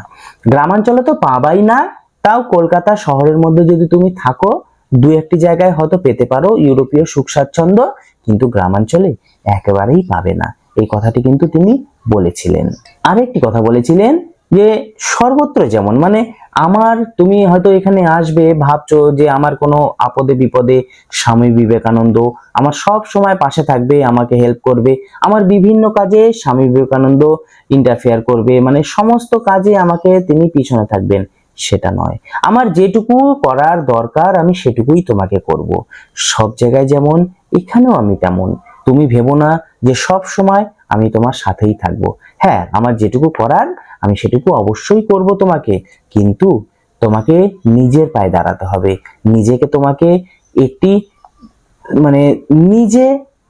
গ্রামাঞ্চলে তো পাবাই না, তাও কলকাতা শহরের মধ্যে যদি তুমি থাকো, দু একটি জায়গায় হয়তো পেতে পারো ইউরোপীয় সুখ স্বাচ্ছন্দ্য, কিন্তু গ্রামাঞ্চলে একেবারেই পাবে না। এই কথাটি কিন্তু তিনি বলেছিলেন। আরেকটি কথা বলেছিলেন যে সর্বত্র যেমন, মানে তুমি হয়তো এখানে আসবে, ভাবছো যে আমার কোনো আপদে বিপদে স্বামী বিবেকানন্দ আমার সব সময় পাশে থাকবে, আমাকে হেল্প করবে, আমার বিভিন্ন কাজে স্বামী বিবেকানন্দ ইন্টারফেয়ার করবে, মানে সমস্ত কাজে আমাকে তিনি পিছনে থাকবেন। সেটা নয়, আমার যেটুকু করার দরকার আমি সেটুকুই তোমাকে করব। সব জায়গায় যেমন এখানেও আমি তেমন। তুমি ভেবো না যে সব সময় আমি তোমার সাথেই থাকবো। হ্যাঁ, আমার যেটুকু করার আমি সেটুকু অবশ্যই করব তোমাকে, কিন্তু তোমাকে নিজের পায়ে দাঁড়াতে হবে, নিজেকে তোমাকে একটি মানে নিজে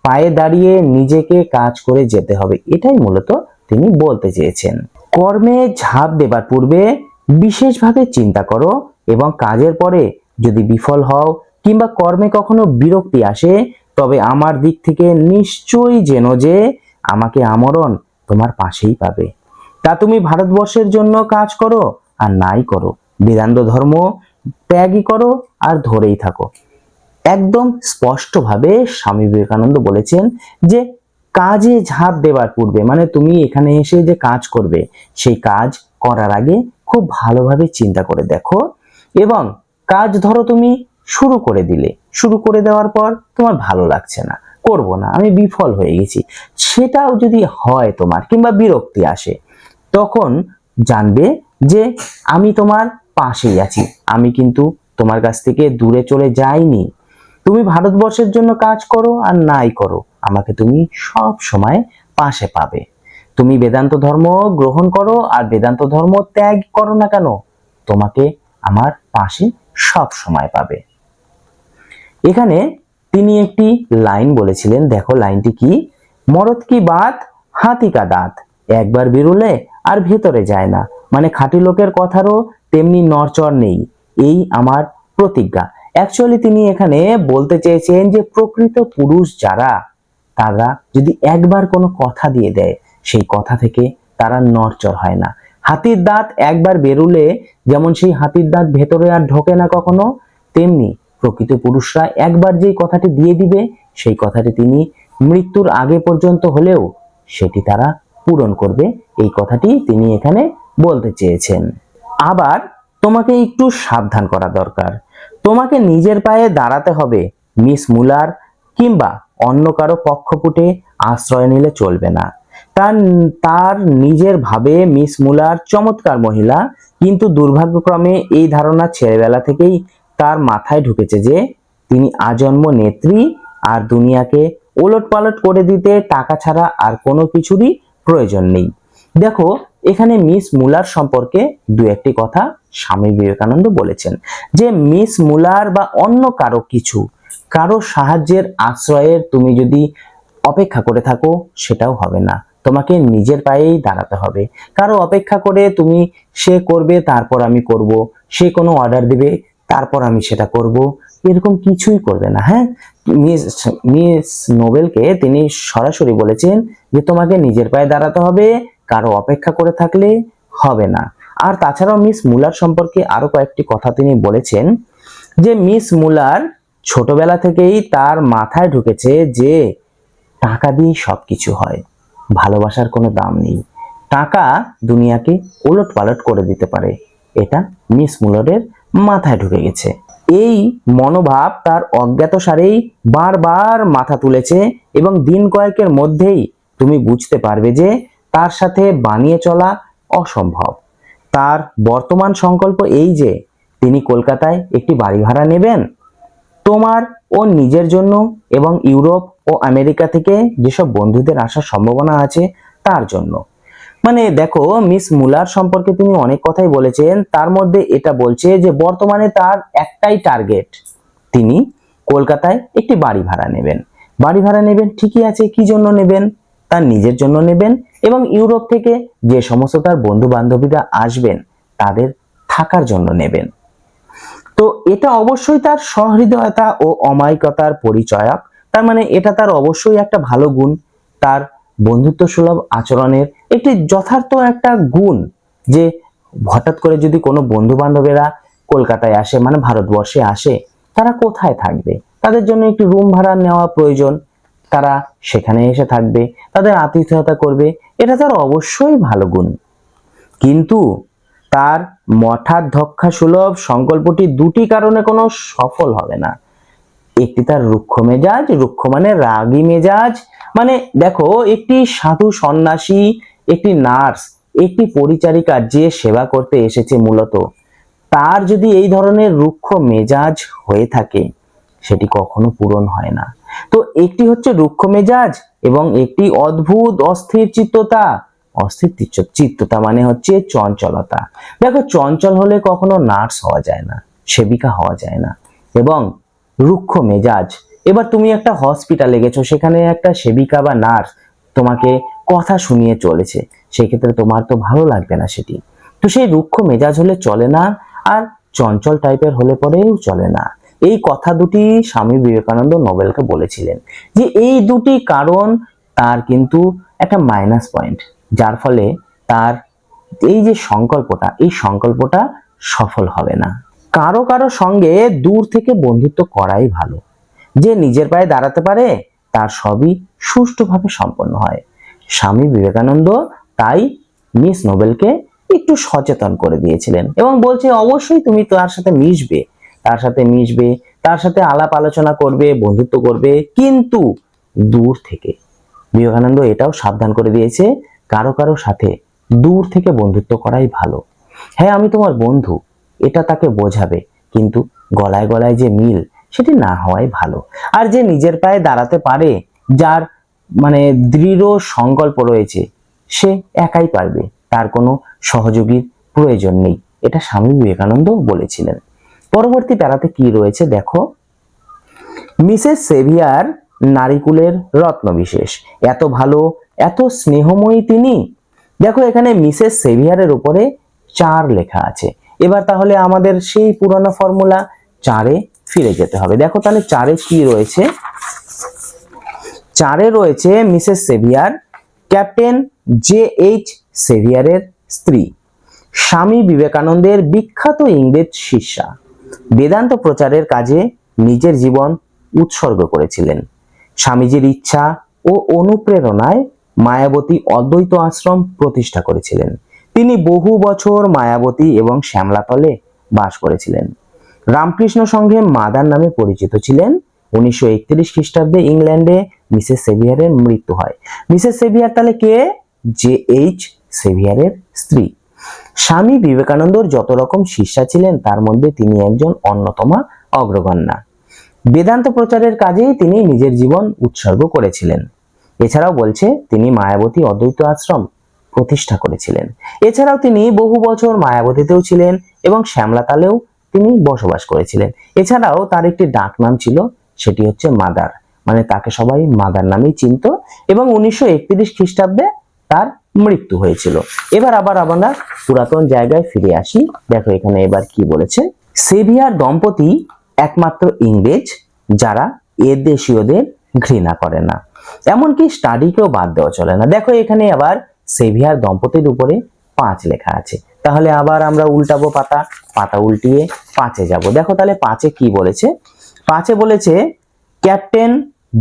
পায়ে দাঁড়িয়ে নিজেকে কাজ করে যেতে হবে। এটাই মূলত তিনি বলতে চেয়েছেন। কর্মে ঝাঁপ দেবার পূর্বে বিশেষভাবে চিন্তা করো এবং কাজের পরে যদি বিফল হও কিংবা কর্মে কখনো বিরক্তি আসে, তবে আমার দিক থেকে নিশ্চয়ই জেনো যে আমাকে আমরণ তোমার পাশেই পাবে। তা তুমি ভারতবর্ষের জন্য কাজ করো আর নাই করো, বেদান্ত ধর্ম ত্যাগই করো আর ধরেই থাকো। একদম স্পষ্টভাবে স্বামী বিবেকানন্দ বলেছেন যে কাজে ঝাঁপ দেবার পূর্বে, মানে তুমি এখানে এসে যে কাজ করবে, সেই কাজ করার আগে খুব ভালোভাবে চিন্তা করে দেখো। এবং কাজ ধরো তুমি শুরু করে দিলে, শুরু করে দেওয়ার পর তোমার ভালো লাগছে না, করব না, আমি বিফল হয়ে গেছি, সেটাও যদি হয় তোমার, কিংবা বিরক্তি আসে, তখন জানবে যে আমি তোমার পাশেই আছি, আমি কিন্তু তোমার কাছ থেকে দূরে চলে যাইনি। তুমি ভারতবর্ষের জন্য কাজ করো আর নাই করো, আমাকে তুমি সব সময় পাশে পাবে। তুমি বেদান্ত ধর্ম গ্রহণ করো আর বেদান্ত ধর্ম ত্যাগ করো না কেন, তোমাকে আমার পাশে সব সময় পাবে। এখানে তিনি একটি লাইন বলেছিলেন, দেখো লাইনটি কি, মরদ কি বাত হাতি কা দাঁত, একবার বেরোলে আর ভেতরে যায় না। মানে খাঁটি লোকের কথারও তেমনি নড়চড় নেই, এই আমার প্রতিজ্ঞা। অ্যাকচুয়ালি তিনি এখানে বলতে চেয়েছেন যে প্রকৃত পুরুষ যারা, তারা যদি একবার কোনো কথা দিয়ে দেয়, সেই কথা থেকে তারা নড়চড় হয় না। হাতির দাঁত একবার বেরুলে যেমন সেই হাতির দাঁত ভেতরে আর ঢোকে না কখনো, তেমনি প্রকৃত পুরুষরা একবার যেই কথাটি দিয়ে দিবে, সেই কথাটি তিনি মৃত্যুর আগে পর্যন্ত হলেও সেটি তারা পূরণ করবে। এই কথাটি তিনি এখানে বলতে চেয়েছেন। আবার তোমাকে একটু সাবধান করা দরকার, তোমাকে নিজের পায়ে দাঁড়াতে হবে, মিস মুলার কিংবা অন্য কারো কক্ষপুটে আশ্রয় নিলে চলবে না। তার তার নিজের ভাবে মিস মুলার চমৎকার মহিলা, কিন্তু দুর্ভাগ্যক্রমে এই ধারণা ছেলেবেলা থেকেই তার মাথায় ঢুকেছে যে তিনি আজন্ম নেত্রী আর দুনিয়াকে ওলটপালট করে দিতে টাকা ছাড়া আর কোনো কিছুরই প্রয়োজন নেই। দেখো এখানে মিস মুলার সম্পর্কে দু একটি কথা স্বামী বিবেকানন্দ বলেছেন, যে মিস মুলার বা অন্য কারো সাহায্যের আশ্রয়ের তুমি যদি অপেক্ষা করে থাকো, সেটাও হবে না। তোমাকে নিজের পায়েই দাঁড়াতে হবে। কারো অপেক্ষা করে তুমি সে করবে তারপর আমি করব, সে কোনো অর্ডার দিবে তারপর আমি সেটা করব, এরকম কিছুই করবে না। হ্যাঁ, মিস নোবেলকে তিনি সরাসরি বলেছেন যে তোমাকে নিজের পায়ে দাঁড়াতে হবে, কারো অপেক্ষা করে থাকলে হবে না। আর তাছাড়াও মিস মুলার সম্পর্কে আরো কয়েকটি কথা তিনি বলেছেন, যে মিস মুলার ছোটবেলা থেকেই তার মাথায় ঢুকেছে যে টাকা দিয়ে সবকিছু হয়, ভালোবাসার কোনো দাম নেই, টাকা দুনিয়াকে ওলটপালট করে দিতে পারে, এটা মিস মুলারের মাথায় ঢুকে গেছে। এই মনোভাব তার অজ্ঞাতসারেই বারবার মাথা তুলেছে, এবং দিন কয়েকের মধ্যেই তুমি বুঝতে পারবে যে তার সাথে বানিয়ে চলা অসম্ভব। তার বর্তমান সংকল্প এই যে তিনি কলকাতায় একটি বাড়ি ভাড়া নেবেন, তোমার ও নিজের জন্য, এবং ইউরোপ ও আমেরিকা থেকে যেসব বন্ধুদের আসার সম্ভাবনা আছে তার জন্য। মানে দেখো মিস মুলার সম্পর্কে তিনি অনেক কথাই বলেছেন, তার মধ্যে এটা বলছে যে বর্তমানে তার একটাই টার্গেট, তিনি কলকাতায় একটি বাড়ি ভাড়া নেবেন। বাড়ি ভাড়া নেবেন ঠিকই আছে, কি জন্য নেবেন, তার নিজের জন্য নেবেন, এবং ইউরোপ থেকে যে সমস্ত তার বন্ধু বান্ধবীরা আসবেন তাদের থাকার জন্য নেবেন। তো এটা অবশ্যই তার সহৃদয়তা ও অমায়িকতার পরিচয়ক। তার মানে এটা তার অবশ্যই একটা ভালো গুণ, তার বন্ধুত্ব সুলভ আচরণের একটি যথার্থ একটা গুণ, যে হঠাৎ করে যদি কোনো বন্ধু বান্ধবেরা কলকাতায় আসে, মানে ভারতবর্ষে আসে, তারা কোথায় থাকবে, তাদের জন্য একটি রুম ভাড়া নেওয়া প্রয়োজন, তারা সেখানে এসে থাকবে, তাদের আতিথেয়তা করবে, এটা তার অবশ্যই ভালো গুণ। কিন্তু তার মঠাধ্যক্ষা সুলভ সংকল্পটি দুটি কারণে কোনো সফল হবে না। একটি তার রুক্ষ মেজাজ, রুক্ষ মানে রাগী মেজাজ। মানে দেখো একটি সাধু সন্ন্যাসী, একটি নার্স, একটি পরিচারিকা যে সেবা করতে এসেছে মূলত, তার যদি এই ধরনের রুক্ষ মেজাজ হয়ে থাকে, সেটি কখনো পূরণ হয় না। তো একটি হচ্ছে রুক্ষ মেজাজ, এবং একটি অদ্ভুত অস্থির চিত্ততা। অস্থির চিত্ততা মানে হচ্ছে চঞ্চলতা। দেখো চঞ্চল হলে কখনো নার্স হওয়া যায় না, সেবিকা হওয়া যায় না। এবং রুক্ষ মেজাজ, এবার তুমি একটা হসপিটালে গেছো, সেখানে একটা সেবিকা বা নার্স তোমাকে কথা শুনিয়ে চলেছে, সেক্ষেত্রে তোমার তো ভালো লাগবে না সেটি। তো সেই রুক্ষ মেজাজ হলে চলে না, আর চঞ্চল টাইপের হলে পরেও চলে না। এই কথা দুটি স্বামী বিবেকানন্দ নোবেলকে বলেছিলেন, যে এই দুটি কারণ তার কিন্তু একটা মাইনাস পয়েন্ট, যার ফলে তার এই যে সংকল্পটা, এই সংকল্পটা সফল হবে না। কারো কারো সঙ্গে দূর থেকে বন্ধুত্ব করাই ভালো। যে নিজের পায়ে দাঁড়াতে পারে তার সবই সুষ্ঠুভাবে সম্পন্ন হয়। স্বামী বিবেকানন্দ তাই মিস নোবেলকে একটু সচেতন করে দিয়েছিলেন, এবং বলছে অবশ্যই তুমি তার সাথে মিশবে, তার সাথে আলাপ আলোচনা করবে, বন্ধুত্ব করবে, কিন্তু দূর থেকে। বিবেকানন্দ এটাও সাবধান করে দিয়েছে, কারো কারো সাথে দূর থেকে বন্ধুত্ব করাই ভালো। হ্যাঁ আমি তোমার বন্ধু, এটা তাকে বোঝাবে, কিন্তু গলায় গলায় যে মিল সেটি না হওয়াই ভালো। আর যে নিজের পায়ে দাঁড়াতে পারে, যার মানে দৃঢ় সংকল্প রয়েছে, সে একাই পারবে, তার কোনো সহযোগীর প্রয়োজন নেই, এটা স্বামী বিবেকানন্দ বলেছিলেন। পরবর্তী প্যারাতে কি রয়েছে দেখো, মিসেস সেভিয়ার নারীকুলের রত্ন বিশেষ, এত ভালো, এত স্নেহময়ী তিনি। দেখো এখানে মিসেস সেভিয়ারের উপরে 4 লেখা আছে। এবার তাহলে আমাদের সেই পুরনো ফর্মুলা 4-এ ফিরে যেতে হবে। দেখো তাহলে 4-এ কি রয়েছে, 4-এ রয়েছে মিসেস সেভিয়ার ক্যাপ্টেন JH সেভিয়ারের স্ত্রী, স্বামী বিবেকানন্দের বিখ্যাত ইংরেজ শিষ্যা, বেদান্ত প্রচারের কাজে নিজের জীবন উৎসর্গ করেছিলেন। স্বামীজির ইচ্ছা ও অনুপ্রেরণায় মায়াবতী অদ্বৈত আশ্রম প্রতিষ্ঠা করেছিলেন। তিনি বহু বছর মায়াবতী এবং শ্যামলাতলে বাস করেছিলেন। রামকৃষ্ণ সংঘে মাদার নামে পরিচিত ছিলেন। 1931 খ্রিস্টাব্দে ইংল্যান্ডে মিসেস সেভিয়ারের মৃত্যু হয়। মিসেস সেভিয়ার তাহলে কে? JH সেভিয়ারের স্ত্রী। স্বামী বিবেকানন্দর যত রকম শিষ্যা ছিলেন তার মধ্যে তিনি একজন অন্যতমা অগ্রগণ্যা। বেদান্ত প্রচারের কাজেই তিনি নিজের জীবন উৎসর্গ করেছিলেন। এছাড়াও বলছে তিনি মায়াবতী অদ্বৈত আশ্রম প্রতিষ্ঠা করেছিলেন। এছাড়াও তিনি বহু বছর মায়াবতীতেও ছিলেন এবং শ্যামলাতালেও তিনি বসবাস করেছিলেন। এছাড়াও তার একটি ডাক নাম ছিল, সেটি হচ্ছে মাদার, মানে তাকে সবাই মাদার নামেই চিনত, এবং 1931 খ্রিস্টাব্দে তার মৃত্যু হয়েছিল। এবার আবার আমরা পুরাতন জায়গায় ফিরে আসি। দেখো এখানে এবার কি বলেছে, সেভিয়ার দম্পতি একমাত্র ইংরেজ যারা এদেশীয়দের ঘৃণা করে না, এমনকি স্টাডিকেও বাদ দেওয়া চলে না। দেখো এখানে আবার সেভিয়ার দম্পতির উপরে 5 লেখা আছে। তাহলে আবার আমরা উল্টাবো পাতা, পাতা উল্টিয়ে 5-এ যাব। দেখো তাহলে 5-এ কি বলেছে, 5-এ বলেছে ক্যাপ্টেন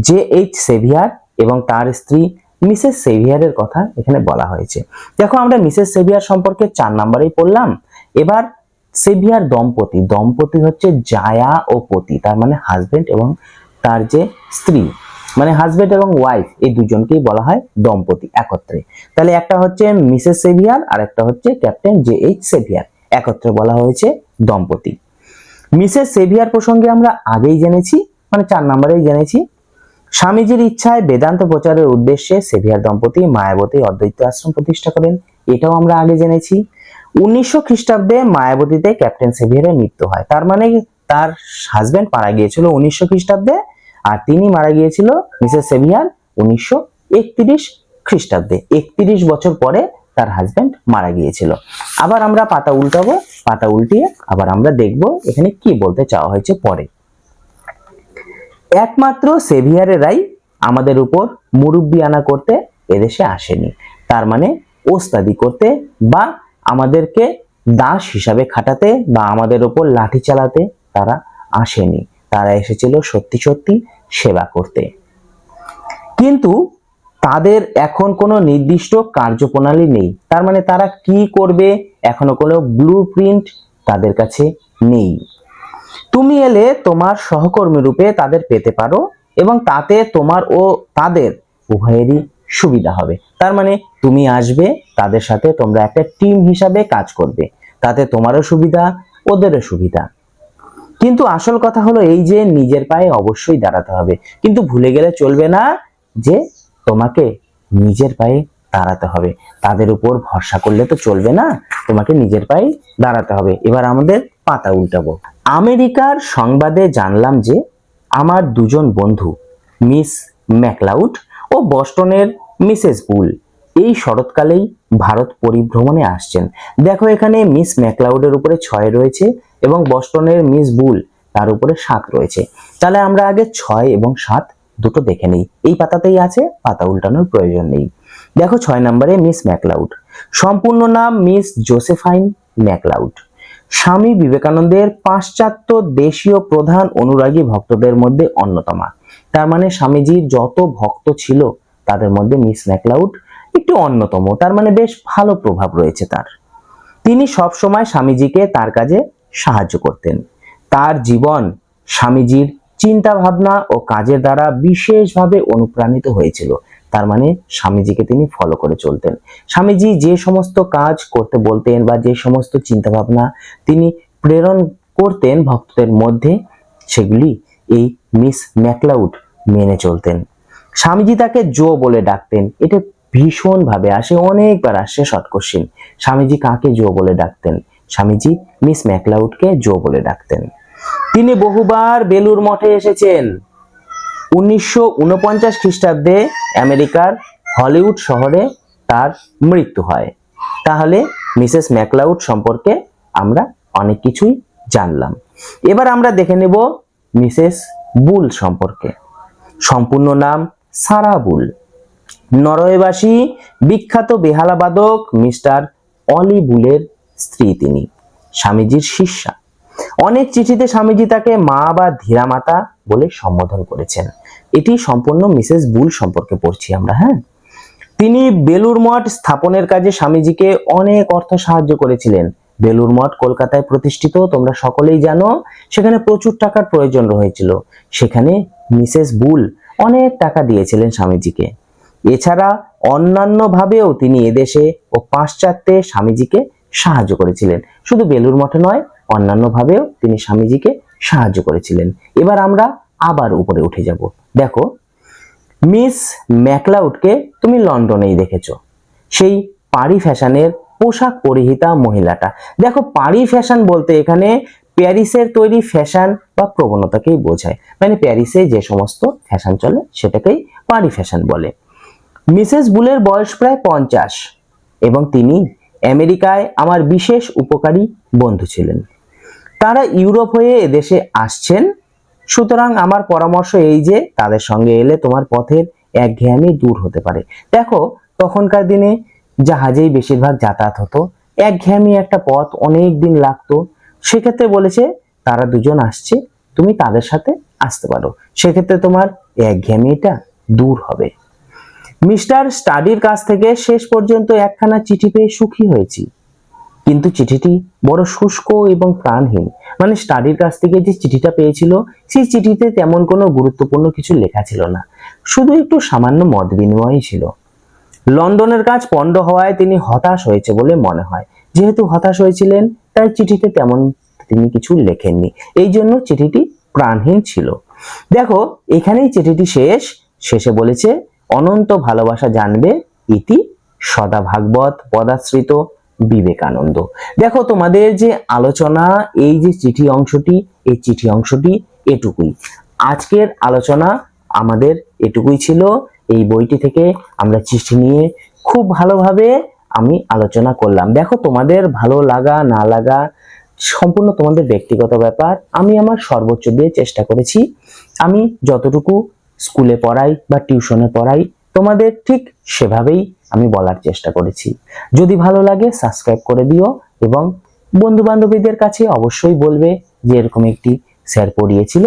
JH সেভিয়ার এবং তার স্ত্রী মিসেস সেভিয়ারের কথা এখানে বলা হয়েছে। দেখো আমরা মিসেস সেভিয়ার সম্পর্কে 4 নম্বরেই পড়লাম। এবার সেভিয়ার দম্পতি, দম্পতি হচ্ছে জায়া ও পতি, তার মানে হাজবেন্ড এবং তার যে স্ত্রী, মানে হাজবেন্ড এবং ওয়াইফ, এই দুজনকেই বলা হয় দম্পতি একত্রে। তাহলে একটা হচ্ছে মিসেস সেভিয়ার আর একটা হচ্ছে ক্যাপ্টেন JH সেভিয়ার, একত্রে বলা হয়েছে দম্পতি। মিসেস সেভিয়ার প্রসঙ্গে আমরা আগেই জেনেছি, মানে 4 নম্বরেই জেনেছি। স্বামীজির ইচ্ছায় বেদান্ত প্রচারের উদ্দেশ্যে সেভিয়ার দম্পতি মায়াবতী অদ্বৈত আশ্রম প্রতিষ্ঠা করেন, এটাও আমরা আগে জেনেছি। 1900 খ্রিস্টাব্দে মায়াবতীতে ক্যাপ্টেন সেভিয়ারের মৃত্যু হয়, তার মানে তার হাজবেন্ড মারা গিয়েছিল 1900 খ্রিস্টাব্দে, আর তিনি মারা গিয়েছিল মিসেস সেভিয়ার 1931 খ্রিস্টাব্দে। 31 বছর পরে তার হাজবেন্ড মারা গিয়েছিল। আবার আমরা পাতা উল্টাবো, পাতা উল্টিয়ে আবার আমরা দেখব এখানে কি বলতে চাওয়া হয়েছে পরে। একমাত্র সেভিয়ারেরাই আমাদের উপর মুরব্বিয়ানা করতে এদেশে আসেনি, তার মানে ওস্তাদি করতে বা আমাদেরকে দাস হিসাবে খাটাতে বা আমাদের উপর লাঠি চালাতে তারা আসেনি, তারা এসেছিল সত্যি সত্যি সেবা করতে। কিন্তু তাদের এখন কোনো নির্দিষ্ট কার্যপ্রণালী নেই, তার মানে তারা কি করবে এখনো কোনো ব্লুপ্রিন্ট তাদের কাছে নেই। তুমি এলে তোমার সহকর্মী রূপে তাদের পেতে পারো এবং তাতে তোমার ও তাদের উভয়েরই সুবিধা হবে। তার মানে তুমি আসবে, তাদের সাথে তোমরা একটা টিম হিসাবে কাজ করবে, তাতে তোমারও সুবিধা ওদেরও সুবিধা। কিন্তু আসল কথা হলো এই যে নিজের পায়ে অবশ্যই দাঁড়াতে হবে, কিন্তু ভুলে গেলে চলবে না যে তোমাকে নিজের পায়ে দাঁড়াতে হবে, তাদের উপর ভরসা করলে তো চলবে না, তোমাকে নিজের পায়ে দাঁড়াতে হবে। এবার আমাদের পাতা উল্টাবো। আমেরিকার সংবাদে জানলাম যে আমার 2 জন বন্ধু মিস ম্যাকলাউড ও বস্টনের মিসেস বুল এই শরৎকালেই ভারত পরিভ্রমণে আসছেন। দেখো এখানে মিস ম্যাকলাউডের উপরে 6 রয়েছে এবং বস্টনের মিস বুল তার উপরে 7 রয়েছে। তাহলে আমরা আগে 6 এবং 7 দুটো দেখে নেই, এই পাতাতেই আছে, পাতা উল্টানোর প্রয়োজন নেই। দেখো 6 নম্বরে মিস ম্যাকলাউড, সম্পূর্ণ নাম মিস জোসেফাইন ম্যাকলাউড, স্বামী বিবেকানন্দের পাশ্চাত্য দেশীয় প্রধান অনুরাগী ভক্তদের মধ্যে অন্যতমা। তার মানে স্বামীজির যত ভক্ত ছিল তাদের মধ্যে মিস ম্যাকলাউড একটু অন্যতম, তার মানে বেশ ভালো প্রভাব রয়েছে তার। তিনি সব সময় স্বামীজিকে তার কাজে সাহায্য করতেন। তার জীবন স্বামীজির চিন্তা ভাবনা ও কাজের দ্বারা বিশেষভাবে অনুপ্রাণিত হয়েছিল। তার মানে স্বামীজিকে তিনি ফলো করে চলতেন। স্বামীজি যে সমস্ত কাজ করতে বলতেন বা যে সমস্ত চিন্তা ভাবনা তিনি প্রেরণ করতেন ভক্তদের মধ্যে, সেগুলি এই মিস ম্যাকলাউড মেনে চলতেন। স্বামীজি তাকে জো বলে ডাকতেন। এটা ভীষণ ভাবে আসে, অনেকবার আসে শর্ট কোশ্চিন। স্বামীজি কাকে জো বলে ডাকতেন? স্বামীজি মিস ম্যাকলাউডকে জো বলে ডাকতেন। তিনি বহুবার বেলুড় মঠে এসেছেন। 1949 খ্রিস্টাব্দে আমেরিকার হলিউড শহরে তার মৃত্যু হয়। তাহলে মিসেস ম্যাকলাউড সম্পর্কে আমরা অনেক কিছুই জানলাম। এবার আমরা দেখে নেব মিসেস বুল সম্পর্কে। সম্পূর্ণ নাম সারা বুল। নরওয়েবাসী বিখ্যাত বেহালাবাদক মিস্টার অলি বুলের স্ত্রী তিনি, স্বামীজির শিষ্যা। অনেক চিঠিতে স্বামীজি তাকে মা বা ধীরা মাতা বলে সম্বোধন করেছেন। এটি সম্পূর্ণ মিসেস বুল সম্পর্কে পড়ছি আমরা। হ্যাঁ, তিনি বেলুড় মঠ স্থাপনের কাজে স্বামীজিকে অনেক অর্থ সাহায্য করেছিলেন। বেলুড় মঠ কলকাতায় প্রতিষ্ঠিত, তোমরা সকলেই জানো। সেখানে প্রচুর টাকার প্রয়োজন হয়েছিল। সেখানে মিসেস বুল অনেক টাকা দিয়েছিলেন স্বামীজিকে। এছাড়া অন্যান্য ভাবেও তিনি এদেশে ও পাশ্চাত্যে স্বামীজিকে সাহায্য করেছিলেন। শুধু বেলুড় মঠে নয়, অন্যান্য ভাবেও তিনি স্বামীজিকে সাহায্য করেছিলেন। এবার আমরা আবার উপরে উঠে যাব। দেখো, মিস ম্যাকলাউডকে তুমি লন্ডনেই দেখেছো, সেই পারি ফ্যাশনের পোশাক পরিহিতা মহিলাটা। দেখো, পারি ফ্যাশন বলতে এখানে প্যারিসের তৈরি ফ্যাশন বা প্রবণতাকেই বোঝায়। মানে প্যারিসে যে সমস্ত ফ্যাশন চলে সেটাকেই পারি ফ্যাশন বলে। মিসেস বুলের বয়স প্রায় 50 এবং তিনি আমেরিকায় আমার বিশেষ উপকারী বন্ধু ছিলেন। তারা ইউরোপ হয়ে এদেশে আসছেন। সুতরাং আমার পরামর্শ এই যে তাদের সঙ্গে এলে তোমার পথের একঘেয়েমি দূর হতে পারে। দেখো, তখনকার দিনে জাহাজেই বেশিরভাগ যাতায়াত হতো, একঘেয়েমি একটা পথ, অনেক দিন লাগতো। সেক্ষেত্রে বলেছে তারা দুজন আসছে, তুমি তাদের সাথে আসতে পারো, সেক্ষেত্রে তোমার একঘেয়েমিটা দূর হবে। মিস্টার স্টাডির কাছ থেকে শেষ পর্যন্ত একখানা চিঠি পেয়ে সুখী হয়েছি, কিন্তু চিঠিটি বড় শুষ্ক এবং প্রাণহীন। মানে স্টাডির কাছ থেকে যে চিঠিটা পেয়েছিল, সেই চিঠিতে তেমন কোনো গুরুত্বপূর্ণ কিছু লেখা ছিল না, শুধু একটু সামান্য মত বিনিময়ই ছিল। লন্ডনের কাজ পণ্ড হওয়ায় তিনি হতাশ হয়েছে বলে মনে হয়। যেহেতু হতাশ হয়েছিলেন, তাই চিঠিতে তেমন তিনি কিছু লেখেননি, এই জন্য চিঠিটি প্রাণহীন ছিল। দেখো, এখানেই চিঠিটি শেষ। শেষে বলেছে, অনন্ত ভালোবাসা জানবে, ইতি সদা ভাগবত পদাশ্রিত বিবেকানন্দ। দেখো, তোমাদের যে আলোচনা, এই যে চিঠি অংশটি, এই চিঠি অংশটি এটুকুই। আজকের আলোচনা আমাদের এটুকুই ছিল। এই বইটি থেকে আমরা চিঠি নিয়ে খুব ভালোভাবে আমি আলোচনা করলাম। দেখো, তোমাদের ভালো লাগা না লাগা সম্পূর্ণ তোমাদের ব্যক্তিগত ব্যাপার। আমি আমার সর্বোচ্চ দিয়ে চেষ্টা করেছি। আমি যতটুকু স্কুলে পড়াই বা টিউশনে পড়াই, তোমাদের ঠিক সেভাবেই আমি বলার চেষ্টা করেছি। যদি ভালো লাগে সাবস্ক্রাইব করে দিও এবং বন্ধু বান্ধবীদের কাছে অবশ্যই বলবে যে এরকম একটি স্যার পড়িয়েছিল।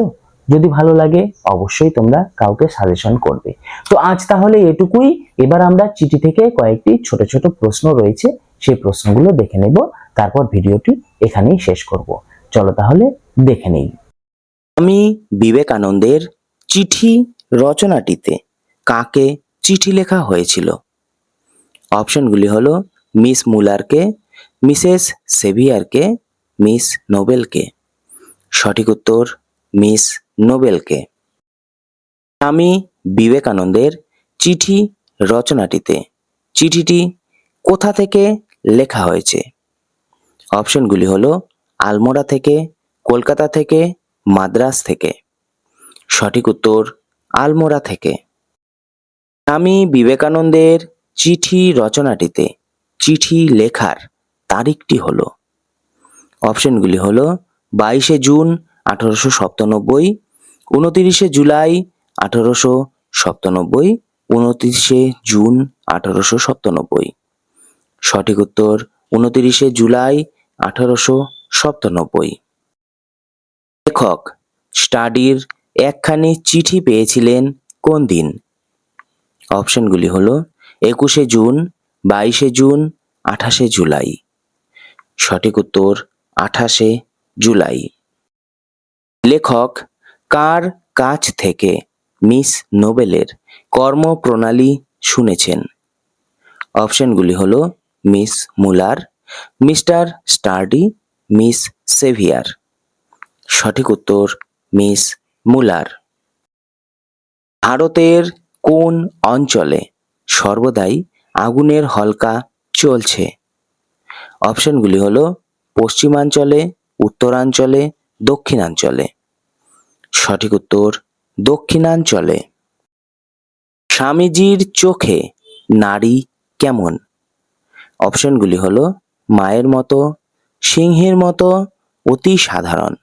যদি ভালো লাগে অবশ্যই তোমরা কাউকে সাজেশন করবে। তো আজ তাহলে এটুকুই। এবার আমরা চিঠি থেকে কয়েকটি ছোট ছোট প্রশ্ন রয়েছে, সেই প্রশ্নগুলো দেখে নেব, তারপর ভিডিওটি এখানেই শেষ করব। চলো তাহলে দেখে নেই। আমি বিবেকানন্দের চিঠি রচনাটিতে কাকে চিঠি লেখা হয়েছিল? অপশনগুলি হলো মিস মুলারকে, মিসেস সেভিয়ারকে, মিস নোবেলকে। সঠিক উত্তর মিস নোবেলকে। আমি বিবেকানন্দের চিঠি রচনাটিতে চিঠিটি কোথা থেকে লেখা হয়েছে? অপশনগুলি হলো আলমোড়া থেকে, কলকাতা থেকে, মাদ্রাজ থেকে। সঠিক উত্তর আলমোড়া থেকে। আমি বিবেকানন্দের চিঠি রচনাটিতে চিঠি লেখার তারিখটি হলো, অপশনগুলি হলো 22শে জুন 1897, 29শে জুলাই 1897, 29শে জুন 1897। সঠিক উত্তর 29শে জুলাই 1897। লেখক স্টাডির একখানি চিঠি পেয়েছিলেন কোন দিন? অপশনগুলি হলো 21শে জুন, 22শে জুন, 28শে জুলাই। সঠিক উত্তর 28শে জুলাই। লেখক কার কাছ থেকে মিস নোবেলের কর্মপ্রণালী শুনেছেন? অপশনগুলি হলো Miss Muller, Mister Sturdy, Miss Saviour. সঠিক উত্তর মিস মুলার। ভারতের কোন অঞ্চলে সর্বদাই আগুনের হলকা চলছে? অপশনগুলি হলো পশ্চিমাঞ্চলে, উত্তরাঞ্চলে, দক্ষিণাঞ্চলে। সঠিক উত্তর দক্ষিণাঞ্চলে। স্বামীজির চোখে নারী কেমন? অপশনগুলি হলো মায়ের মতো, সিংহের মতো, অতি সাধারণ।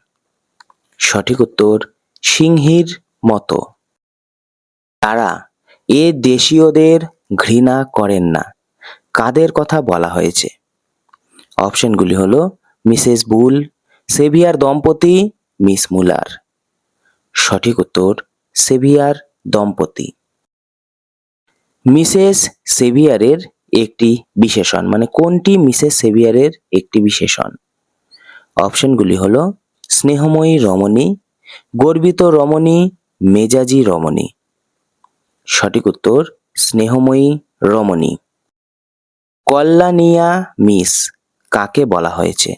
সঠিক উত্তর সিংহীর মতো। তারা এ দেশীয়দের ঘৃণা করেন না, কাদের কথা বলা হয়েছে? অপশনগুলি হলো মিসেস বুল, সেভিয়ার দম্পতি, মিস মুলার। সঠিক উত্তর সেভিয়ার দম্পতি। মিসেস সেভিয়ারের একটি বিশেষণ, মানে কোনটি মিসেস সেভিয়ারের একটি বিশেষণ? অপশনগুলি হলো স্নেহময়ী রমণী, গর্বিত রমণী, মেজাজি রমণী। সঠিক উত্তর স্নেহময়ী রমণী। কল্যাণিয়া মিস কাকে বলা হয়েছে?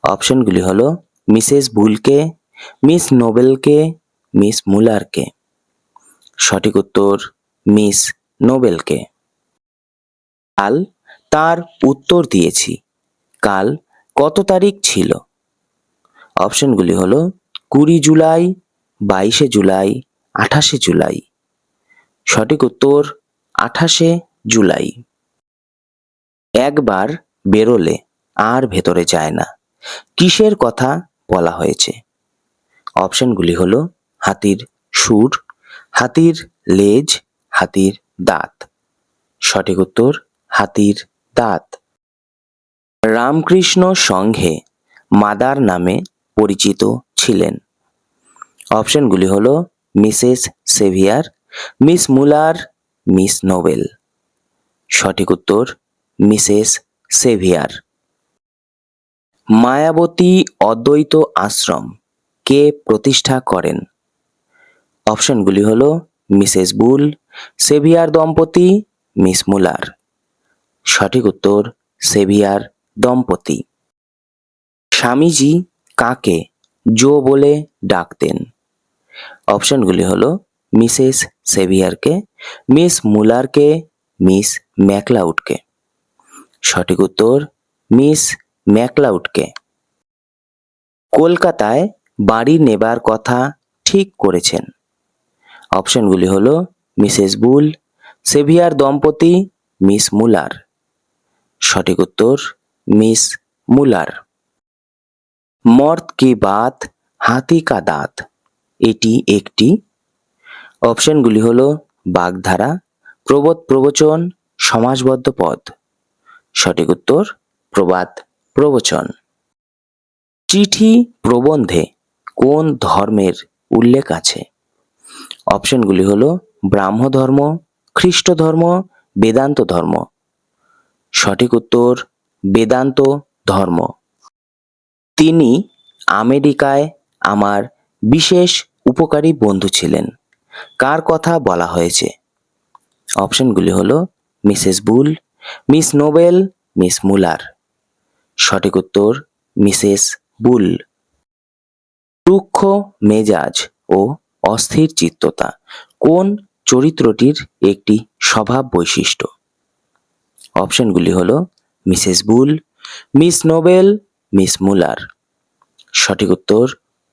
অপশনগুলি হলো মিসেস বুলকে, মিস নোবেলকে, মিস মুলারকে। সঠিক উত্তর মিস নোবেলকে। কাল তার উত্তর দিয়েছি, কাল কত তারিখ ছিল? অপশনগুলি হলো 20 জুলাই, 22 জুলাই, 28 জুলাই। সঠিক উত্তর 28 জুলাই। একবার বেরোলে আর ভেতরে যায় না, কিসের কথা বলা হয়েছে? অপশনগুলি হলো হাতির সুর, হাতির লেজ, হাতির দাঁত। সঠিক উত্তর হাতির দাঁত। রামকৃষ্ণ সংঘে মাদার নামে পরিচিত ছিলেন। অপশনগুলি হলো Mrs severe, Miss Muller, miss Nobel. সঠিক উত্তর মিসেস সেভিয়ার। মায়াবতী অদ্বৈত আশ্রম কে প্রতিষ্ঠা করেন? অপশনগুলি হলো মিসেস বুল, সেভিয়ার দম্পতি, মিস মুলার। সঠিক উত্তর সেভিয়ার দম্পতি। স্বামীজি কাকে জো বলে ডাকতেন? অপশনগুলি হলো মিসেস সেভিয়ারকে, মিস মুলারকে, মিস ম্যাকলাউডকে। সঠিক উত্তর মিস ম্যাকলাউডকে। কলকাতায় বাড়ি নেবার কথা ঠিক করেছেন। অপশনগুলি হলো মিসেস বুল, সেভিয়ার দম্পতি, মিস মুলার। সঠিক উত্তর মিস মুলার। মর্দ কি বাত হাতি কা দাঁত এটি একটি? অপশনগুলি হলো বাগধারা, প্রবাদ প্রবচন, সমাসবদ্ধ পদ। সঠিক উত্তর প্রবাদ প্রবচন। চিঠি প্রবন্ধে কোন ধর্মের উল্লেখ আছে? অপশনগুলি হলো ব্রাহ্ম ধর্ম, খ্রিস্ট ধর্ম, বেদান্ত ধর্ম। সঠিক উত্তর বেদান্ত ধর্ম। তিনি আমেরিকায় আমার বিশেষ উপকারী বন্ধু ছিলেন, কার কথা বলা হয়েছে? অপশনগুলি হলো Mrs Bull, miss Nobel, Miss Muller. সঠিক উত্তর মিসেস বুল। রুক্ষ মেজাজ ও অস্থির চিত্ততা কোন চরিত্রটির একটি স্বভাব বৈশিষ্ট্য? অপশনগুলি হলো Mrs Bull, miss Nobel, Miss Muller. সঠিক উত্তর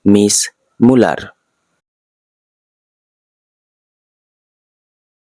মিস মুলার।